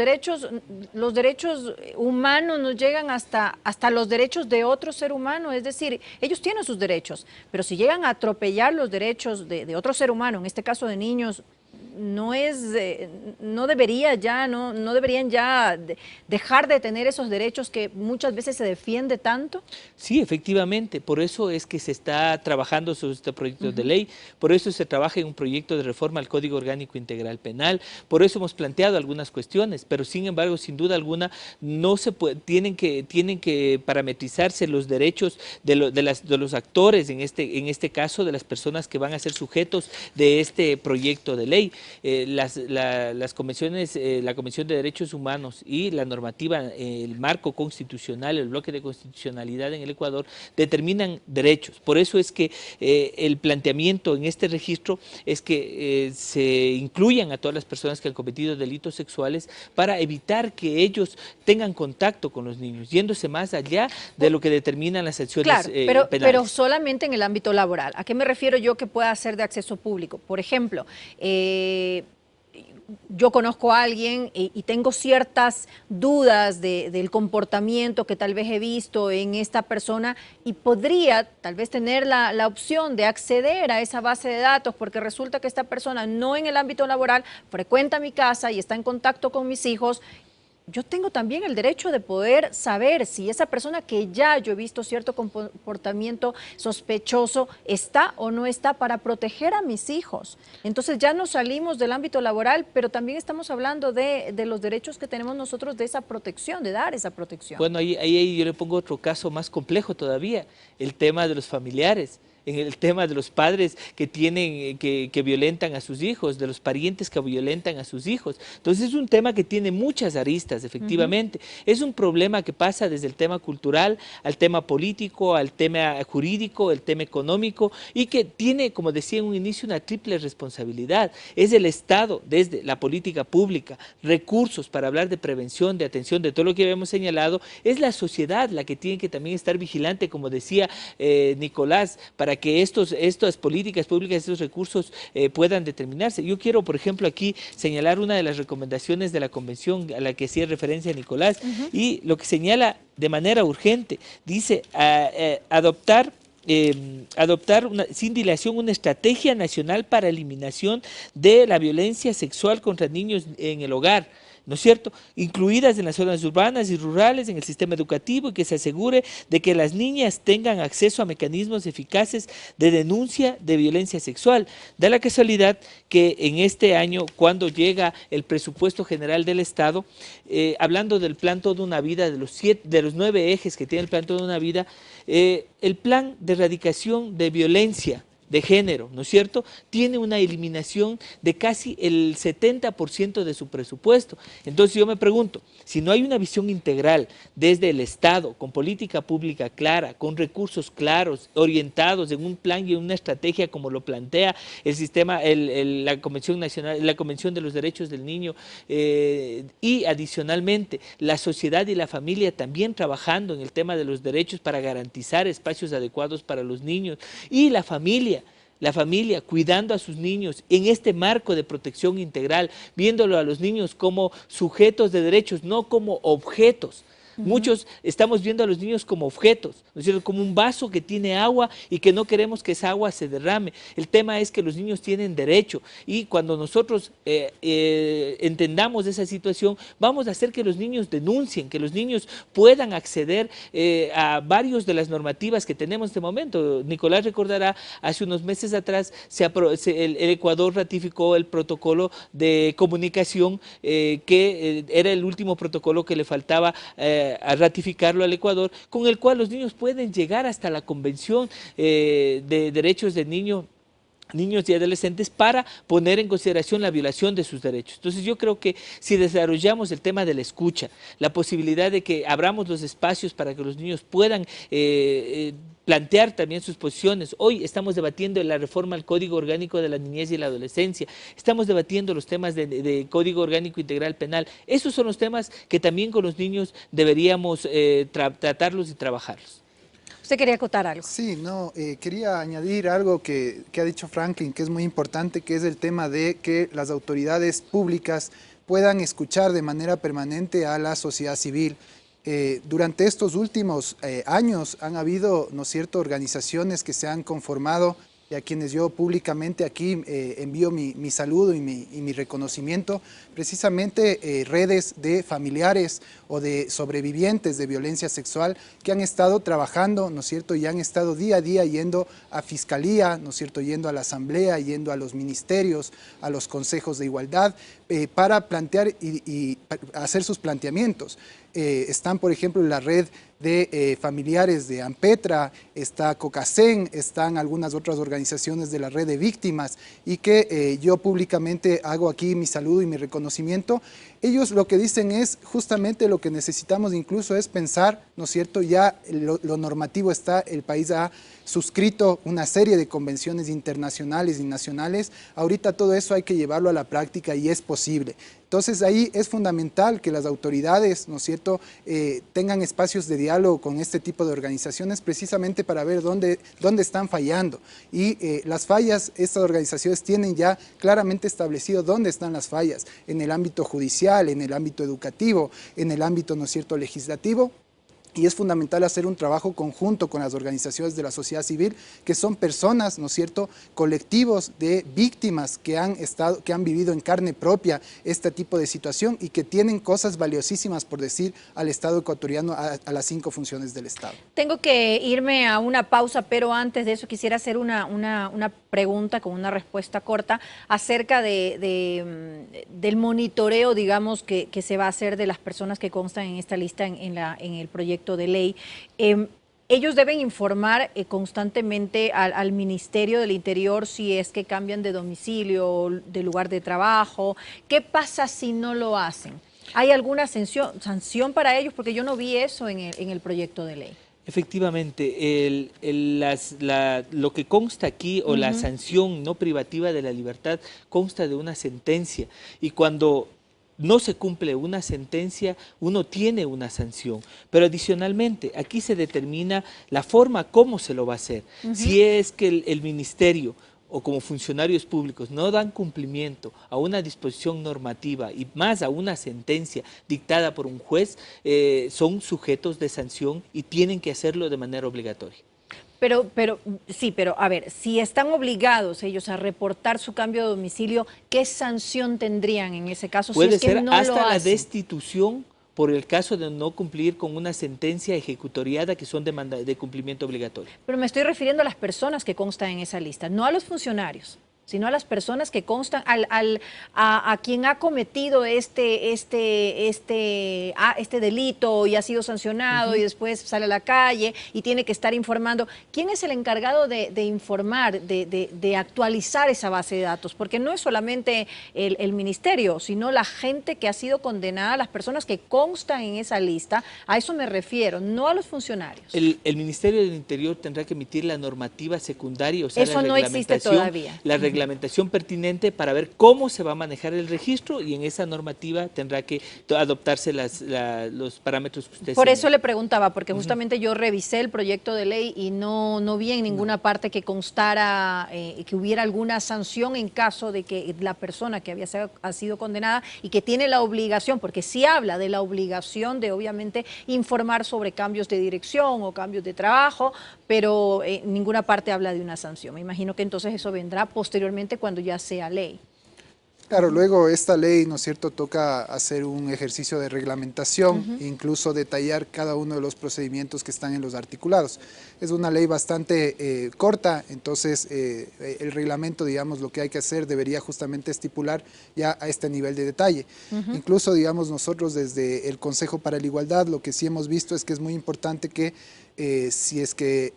derechos humanos nos llegan hasta los derechos de otro ser humano, es decir, ellos tienen sus derechos, pero si llegan a atropellar los derechos de otro ser humano, en este caso de niños, no deberían ya dejar de tener esos derechos que muchas veces se defiende tanto. Sí, efectivamente, por eso es que se está trabajando sobre este proyecto de ley, por eso se trabaja en un proyecto de reforma al Código Orgánico Integral Penal, por eso hemos planteado algunas cuestiones, pero sin embargo, sin duda alguna, no se puede, tienen que parametrizarse los derechos de los actores, en este caso de las personas que van a ser sujetos de este proyecto de ley. Las convenciones, la Convención de Derechos Humanos y la normativa, el marco constitucional, el bloque de constitucionalidad en el Ecuador, determinan derechos. Por eso es que el planteamiento en este registro es que se incluyan a todas las personas que han cometido delitos sexuales para evitar que ellos tengan contacto con los niños, yéndose más allá de lo que determinan las acciones penales. Pero solamente en el ámbito laboral. ¿A qué me refiero yo que pueda ser de acceso público? Por ejemplo, yo conozco a alguien y tengo ciertas dudas del comportamiento que tal vez he visto en esta persona y podría tal vez tener la opción de acceder a esa base de datos porque resulta que esta persona no en el ámbito laboral frecuenta mi casa y está en contacto con mis hijos. Yo tengo también el derecho de poder saber si esa persona que ya yo he visto cierto comportamiento sospechoso está o no está para proteger a mis hijos. Entonces ya nos salimos del ámbito laboral, pero también estamos hablando de los derechos que tenemos nosotros de esa protección, de dar esa protección. Bueno, ahí yo le pongo otro caso más complejo todavía, el tema de los familiares. En el tema de los padres que violentan a sus hijos, de los parientes que violentan a sus hijos. Entonces es un tema que tiene muchas aristas, efectivamente. Es un problema que pasa desde el tema cultural al tema político, al tema jurídico, el tema económico y que tiene, como decía en un inicio, una triple responsabilidad. Es el Estado, desde la política pública, recursos para hablar de prevención, de atención, de todo lo que habíamos señalado. Es la sociedad la que tiene que también estar vigilante, como decía Nicolás, para que estas políticas públicas, estos recursos puedan determinarse. Yo quiero, por ejemplo, aquí señalar una de las recomendaciones de la convención a la que hacía referencia Nicolás, y lo que señala de manera urgente, dice adoptar sin dilación una estrategia nacional para eliminación de la violencia sexual contra niños en el hogar, ¿no es cierto?, incluidas en las zonas urbanas y rurales, en el sistema educativo, y que se asegure de que las niñas tengan acceso a mecanismos eficaces de denuncia de violencia sexual. Da la casualidad que en este año, cuando llega el presupuesto general del Estado, hablando del plan Toda una Vida, de los 9 ejes que tiene el plan Toda una Vida, el plan de erradicación de violencia de género, ¿no es cierto?, tiene una eliminación de casi el 70% de su presupuesto. Entonces yo me pregunto, si no hay una visión integral desde el Estado, con política pública clara, con recursos claros, orientados en un plan y en una estrategia como lo plantea el sistema, la Convención Nacional, la Convención de los Derechos del Niño, y adicionalmente la sociedad y la familia también trabajando en el tema de los derechos para garantizar espacios adecuados para los niños, y la familia cuidando a sus niños en este marco de protección integral, viéndolo a los niños como sujetos de derechos, no como objetos. Muchos estamos viendo a los niños como objetos, ¿no es cierto? Como un vaso que tiene agua y que no queremos que esa agua se derrame. El tema es que los niños tienen derecho y cuando nosotros entendamos esa situación, vamos a hacer que los niños denuncien, que los niños puedan acceder a varios de las normativas que tenemos en este momento. Nicolás recordará, hace unos meses atrás el Ecuador ratificó el protocolo de comunicación que era el último protocolo que le faltaba a ratificarlo al Ecuador, con el cual los niños pueden llegar hasta la Convención de Derechos del Niños y adolescentes para poner en consideración la violación de sus derechos. Entonces yo creo que si desarrollamos el tema de la escucha, la posibilidad de que abramos los espacios para que los niños puedan plantear también sus posiciones. Hoy estamos debatiendo la reforma al Código Orgánico de la Niñez y la Adolescencia, estamos debatiendo los temas de Código Orgánico Integral Penal. Esos son los temas que también con los niños deberíamos tratarlos y trabajarlos. ¿Usted quería acotar algo? Sí, no, quería añadir algo que ha dicho Franklin, que es muy importante, que es el tema de que las autoridades públicas puedan escuchar de manera permanente a la sociedad civil. Durante estos últimos años han habido, ¿no es cierto?, organizaciones que se han conformado y a quienes yo públicamente aquí envío mi saludo y mi reconocimiento, precisamente redes de familiares o de sobrevivientes de violencia sexual que han estado trabajando, ¿no es cierto?, y han estado día a día yendo a Fiscalía, ¿no es cierto?, yendo a la Asamblea, yendo a los ministerios, a los consejos de igualdad, para plantear y hacer sus planteamientos. Están, por ejemplo, en la red de familiares de Ampetra, está COCACEN, están algunas otras organizaciones de la red de víctimas y que yo públicamente hago aquí mi saludo y mi reconocimiento. Ellos lo que dicen es justamente lo que necesitamos incluso es pensar, ¿no es cierto? Ya lo normativo está, el país ha suscrito una serie de convenciones internacionales y nacionales, ahorita todo eso hay que llevarlo a la práctica y es posible. Entonces ahí es fundamental que las autoridades, ¿no es cierto?, tengan espacios de diálogo con este tipo de organizaciones precisamente para ver dónde están fallando. Y las fallas, estas organizaciones tienen ya claramente establecido dónde están las fallas, en el ámbito judicial, en el ámbito educativo, en el ámbito, ¿no es cierto?, legislativo. Y es fundamental hacer un trabajo conjunto con las organizaciones de la sociedad civil, que son personas, ¿no es cierto?, colectivos de víctimas que han vivido en carne propia este tipo de situación y que tienen cosas valiosísimas por decir al Estado ecuatoriano, a las 5 funciones del Estado. Tengo que irme a una pausa, pero antes de eso quisiera hacer una pregunta con una respuesta corta acerca del monitoreo, digamos, que se va a hacer de las personas que constan en esta lista en el proyecto de ley. Ellos deben informar constantemente al Ministerio del Interior si es que cambian de domicilio, de lugar de trabajo. ¿Qué pasa si no lo hacen? ¿Hay alguna sanción para ellos? Porque yo no vi eso en el proyecto de ley. Efectivamente, lo que consta aquí, o la sanción no privativa de la libertad, consta de una sentencia. Y cuando no se cumple una sentencia, uno tiene una sanción. Pero adicionalmente, aquí se determina la forma cómo se lo va a hacer. Si es que el ministerio o como funcionarios públicos no dan cumplimiento a una disposición normativa y más a una sentencia dictada por un juez, son sujetos de sanción y tienen que hacerlo de manera obligatoria. Pero a ver, si están obligados ellos a reportar su cambio de domicilio, ¿qué sanción tendrían en ese caso? Puede si es que ser no hasta lo la hacen? destitución por el caso de no cumplir con una sentencia ejecutoriada que son de cumplimiento obligatorio. Pero me estoy refiriendo a las personas que constan en esa lista, no a los funcionarios, sino a las personas que constan, a quien ha cometido este delito y ha sido sancionado y después sale a la calle y tiene que estar informando. ¿Quién es el encargado de informar, de actualizar esa base de datos? Porque no es solamente el ministerio, sino la gente que ha sido condenada, las personas que constan en esa lista, a eso me refiero, no a los funcionarios. El Ministerio del Interior tendrá que emitir la normativa secundaria, o sea, eso no existe todavía. reglamentación pertinente para ver cómo se va a manejar el registro, y en esa normativa tendrá que adoptarse los parámetros que usted Por señala. eso le preguntaba, porque justamente yo revisé el proyecto de ley y no vi en ninguna parte que constara que hubiera alguna sanción en caso de que la persona que ha sido condenada y que tiene la obligación, porque sí habla de la obligación de obviamente informar sobre cambios de dirección o cambios de trabajo, pero en ninguna parte habla de una sanción. Me imagino que entonces eso vendrá posteriormente cuando ya sea ley. Claro, luego esta ley, ¿no es cierto?, toca hacer un ejercicio de reglamentación, incluso detallar cada uno de los procedimientos que están en los articulados. Es una ley bastante corta, entonces el reglamento, digamos, lo que hay que hacer debería justamente estipular ya a este nivel de detalle. Incluso, digamos, nosotros desde el Consejo para la Igualdad, lo que sí hemos visto es que es muy importante que si es que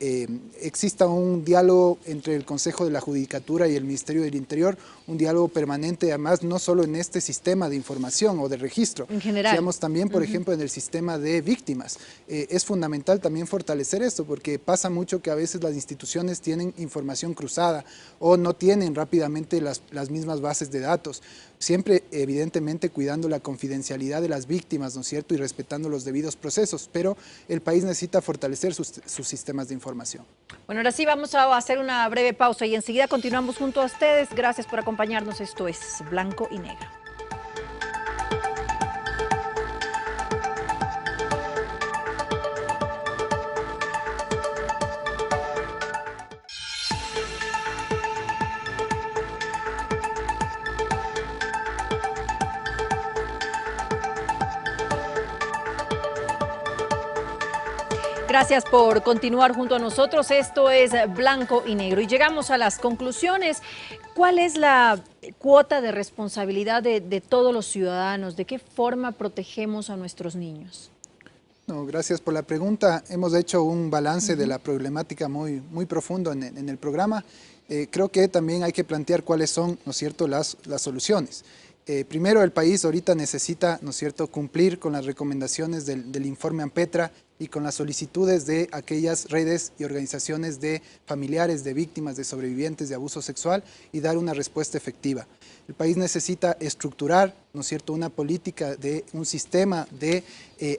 exista un diálogo entre el Consejo de la Judicatura y el Ministerio del Interior, un diálogo permanente, además no solo en este sistema de información o de registro, en general, digamos también, por ejemplo, en el sistema de víctimas. Es fundamental también fortalecer esto, porque pasa mucho que a veces las instituciones tienen información cruzada o no tienen rápidamente las mismas bases de datos. Siempre, evidentemente, cuidando la confidencialidad de las víctimas, ¿no es cierto?, y respetando los debidos procesos, pero el país necesita fortalecer sus sistemas de información. Bueno, ahora sí vamos a hacer una breve pausa y enseguida continuamos junto a ustedes. Gracias por acompañarnos. Esto es Blanco y Negro. Gracias por continuar junto a nosotros. Esto es Blanco y Negro y llegamos a las conclusiones. ¿Cuál es la cuota de responsabilidad de todos los ciudadanos? ¿De qué forma protegemos a nuestros niños? No, gracias por la pregunta. Hemos hecho un balance de la problemática muy profundo en el programa. Creo que también hay que plantear cuáles son, ¿no es cierto?, las soluciones. Primero, el país ahorita necesita, ¿no es cierto?, cumplir con las recomendaciones del informe AMPETRA y con las solicitudes de aquellas redes y organizaciones de familiares de víctimas, de sobrevivientes de abuso sexual y dar una respuesta efectiva. El país necesita estructurar, ¿no es cierto?, una política de un sistema de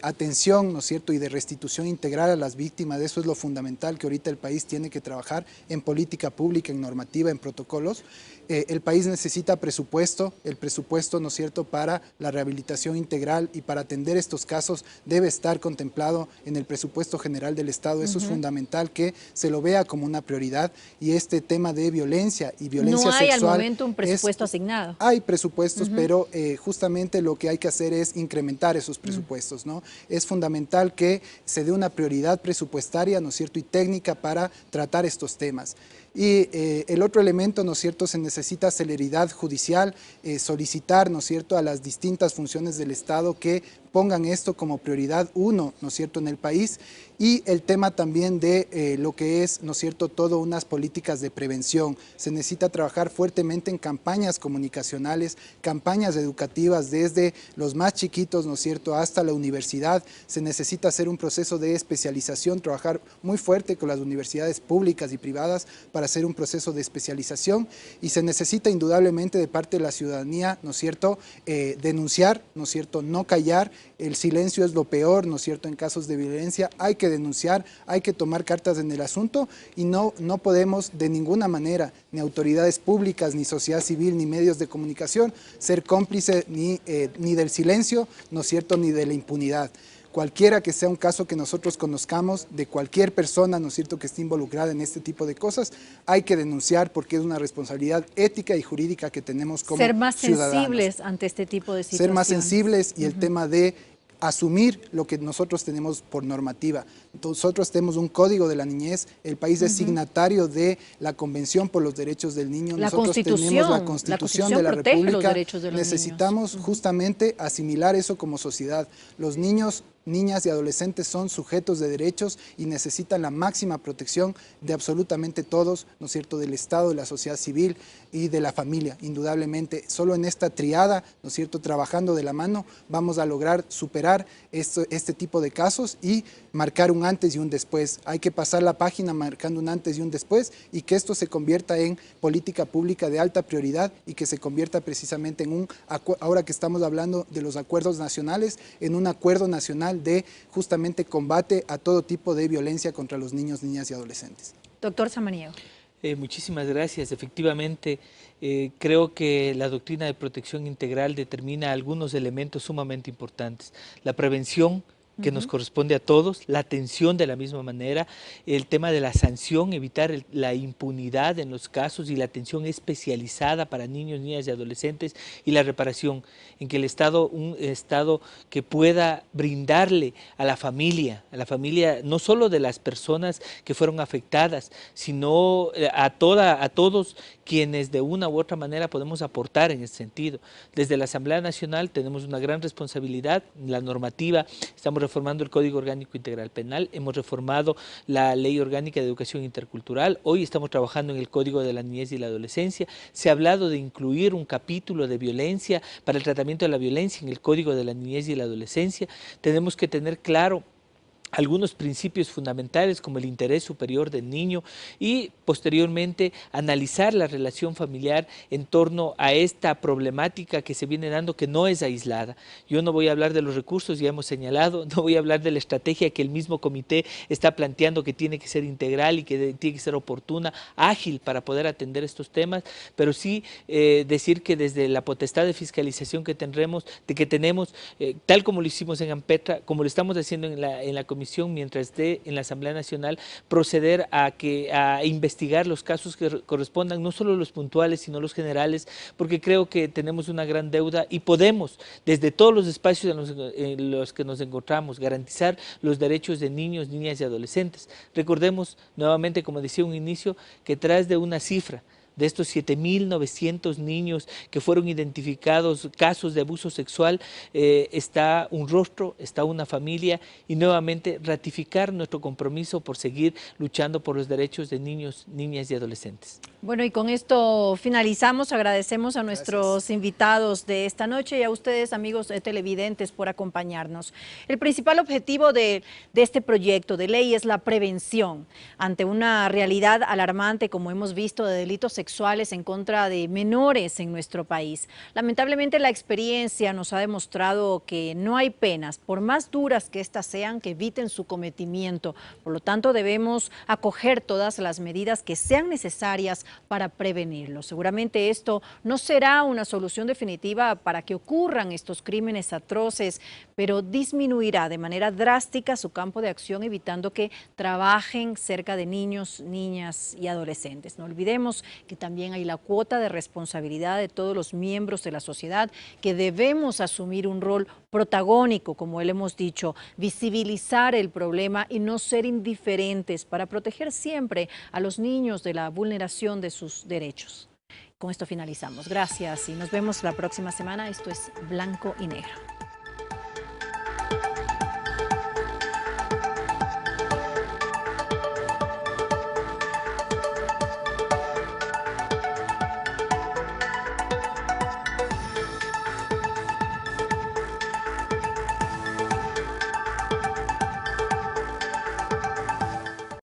atención, ¿no es cierto?, y de restitución integral a las víctimas. Eso es lo fundamental que ahorita el país tiene que trabajar en política pública, en normativa, en protocolos. El país necesita presupuesto, el presupuesto, ¿no es cierto?, para la rehabilitación integral y para atender estos casos debe estar contemplado en el presupuesto general del Estado. Eso es fundamental que se lo vea como una prioridad, y este tema de violencia y violencia sexual. No hay al momento un presupuesto asignado. Hay presupuestos, pero justamente lo que hay que hacer es incrementar esos presupuestos, ¿no? Es fundamental que se dé una prioridad presupuestaria, ¿no es cierto?, y técnica para tratar estos temas. Y el otro elemento, ¿no es cierto?, se necesita celeridad judicial, solicitar, ¿no es cierto?, a las distintas funciones del Estado que pongan esto como prioridad uno, ¿no es cierto?, en el país, y el tema también de lo que es, ¿no es cierto?, todo unas políticas de prevención. Se necesita trabajar fuertemente en campañas comunicacionales, campañas educativas desde los más chiquitos, ¿no es cierto?, hasta la universidad. Se necesita hacer un proceso de especialización, trabajar muy fuerte con las universidades públicas y privadas para hacer un proceso de especialización, y se necesita indudablemente de parte de la ciudadanía, ¿no es cierto?, denunciar, ¿no es cierto?, no callar. El silencio es lo peor, ¿no es cierto?, en casos de violencia. Hay que denunciar, hay que tomar cartas en el asunto, y no podemos de ninguna manera, ni autoridades públicas, ni sociedad civil, ni medios de comunicación, ser cómplice ni del silencio, ¿no es cierto?, ni de la impunidad. Cualquiera que sea un caso que nosotros conozcamos de cualquier persona, ¿no es cierto?, que esté involucrada en este tipo de cosas, hay que denunciar, porque es una responsabilidad ética y jurídica que tenemos como ciudadanos. Ser más sensibles ante este tipo de situaciones. Ser más sensibles, y el tema de asumir lo que nosotros tenemos por normativa. Nosotros tenemos un código de la niñez, el país es signatario de la Convención por los Derechos del Niño, nosotros tenemos la Constitución de la República, necesitamos justamente asimilar eso como sociedad. Los niños niñas y adolescentes son sujetos de derechos y necesitan la máxima protección de absolutamente todos, ¿no es cierto?, del Estado, de la sociedad civil y de la familia. Indudablemente, solo en esta triada, ¿no es cierto?, trabajando de la mano, vamos a lograr superar este tipo de casos y marcar un antes y un después. Hay que pasar la página marcando un antes y un después y que esto se convierta en política pública de alta prioridad y que se convierta precisamente en ahora que estamos hablando de los acuerdos nacionales, en un acuerdo nacional de justamente combate a todo tipo de violencia contra los niños, niñas y adolescentes. Doctor Samaniego. Muchísimas gracias. Efectivamente, creo que la doctrina de protección integral determina algunos elementos sumamente importantes. La prevención, que nos corresponde a todos, la atención de la misma manera, el tema de la sanción, evitar la impunidad en los casos y la atención especializada para niños, niñas y adolescentes y la reparación, en que el Estado, un Estado que pueda brindarle a la familia no solo de las personas que fueron afectadas, sino a todos quienes de una u otra manera podemos aportar en ese sentido. Desde la Asamblea Nacional tenemos una gran responsabilidad, la normativa, estamos reformando el Código Orgánico Integral Penal, hemos reformado la Ley Orgánica de Educación Intercultural, hoy estamos trabajando en el Código de la Niñez y la Adolescencia, se ha hablado de incluir un capítulo de violencia para el tratamiento de la violencia en el Código de la Niñez y la Adolescencia. Tenemos que tener claro algunos principios fundamentales como el interés superior del niño y posteriormente analizar la relación familiar en torno a esta problemática que se viene dando, que no es aislada. Yo no voy a hablar de los recursos, ya hemos señalado, no voy a hablar de la estrategia que el mismo comité está planteando, que tiene que ser integral y que tiene que ser oportuna, ágil para poder atender estos temas, pero sí decir que desde la potestad de fiscalización que tenemos, tal como lo hicimos en Ampetra, como lo estamos haciendo en la comisión, mientras esté en la Asamblea Nacional, proceder a investigar los casos que correspondan, no solo los puntuales, sino los generales, porque creo que tenemos una gran deuda y podemos, desde todos los espacios en los que nos encontramos, garantizar los derechos de niños, niñas y adolescentes. Recordemos nuevamente, como decía un inicio, que tras de una cifra de estos 7.900 niños que fueron identificados, casos de abuso sexual, está un rostro, está una familia y nuevamente ratificar nuestro compromiso por seguir luchando por los derechos de niños, niñas y adolescentes. Bueno, y con esto finalizamos. Agradecemos a nuestros invitados de esta noche y a ustedes, amigos televidentes, por acompañarnos. El principal objetivo de este proyecto de ley es la prevención ante una realidad alarmante, como hemos visto, de delitos sexuales en contra de menores en nuestro país. Lamentablemente, la experiencia nos ha demostrado que no hay penas, por más duras que éstas sean, que eviten su cometimiento. Por lo tanto, debemos acoger todas las medidas que sean necesarias para prevenirlo. Seguramente esto no será una solución definitiva para que ocurran estos crímenes atroces, pero disminuirá de manera drástica su campo de acción, evitando que trabajen cerca de niños, niñas y adolescentes. No olvidemos que también hay la cuota de responsabilidad de todos los miembros de la sociedad, que debemos asumir un rol protagónico, como él hemos dicho, visibilizar el problema y no ser indiferentes para proteger siempre a los niños de la vulneración de sus derechos. Con esto finalizamos. Gracias y nos vemos la próxima semana. Esto es Blanco y Negro.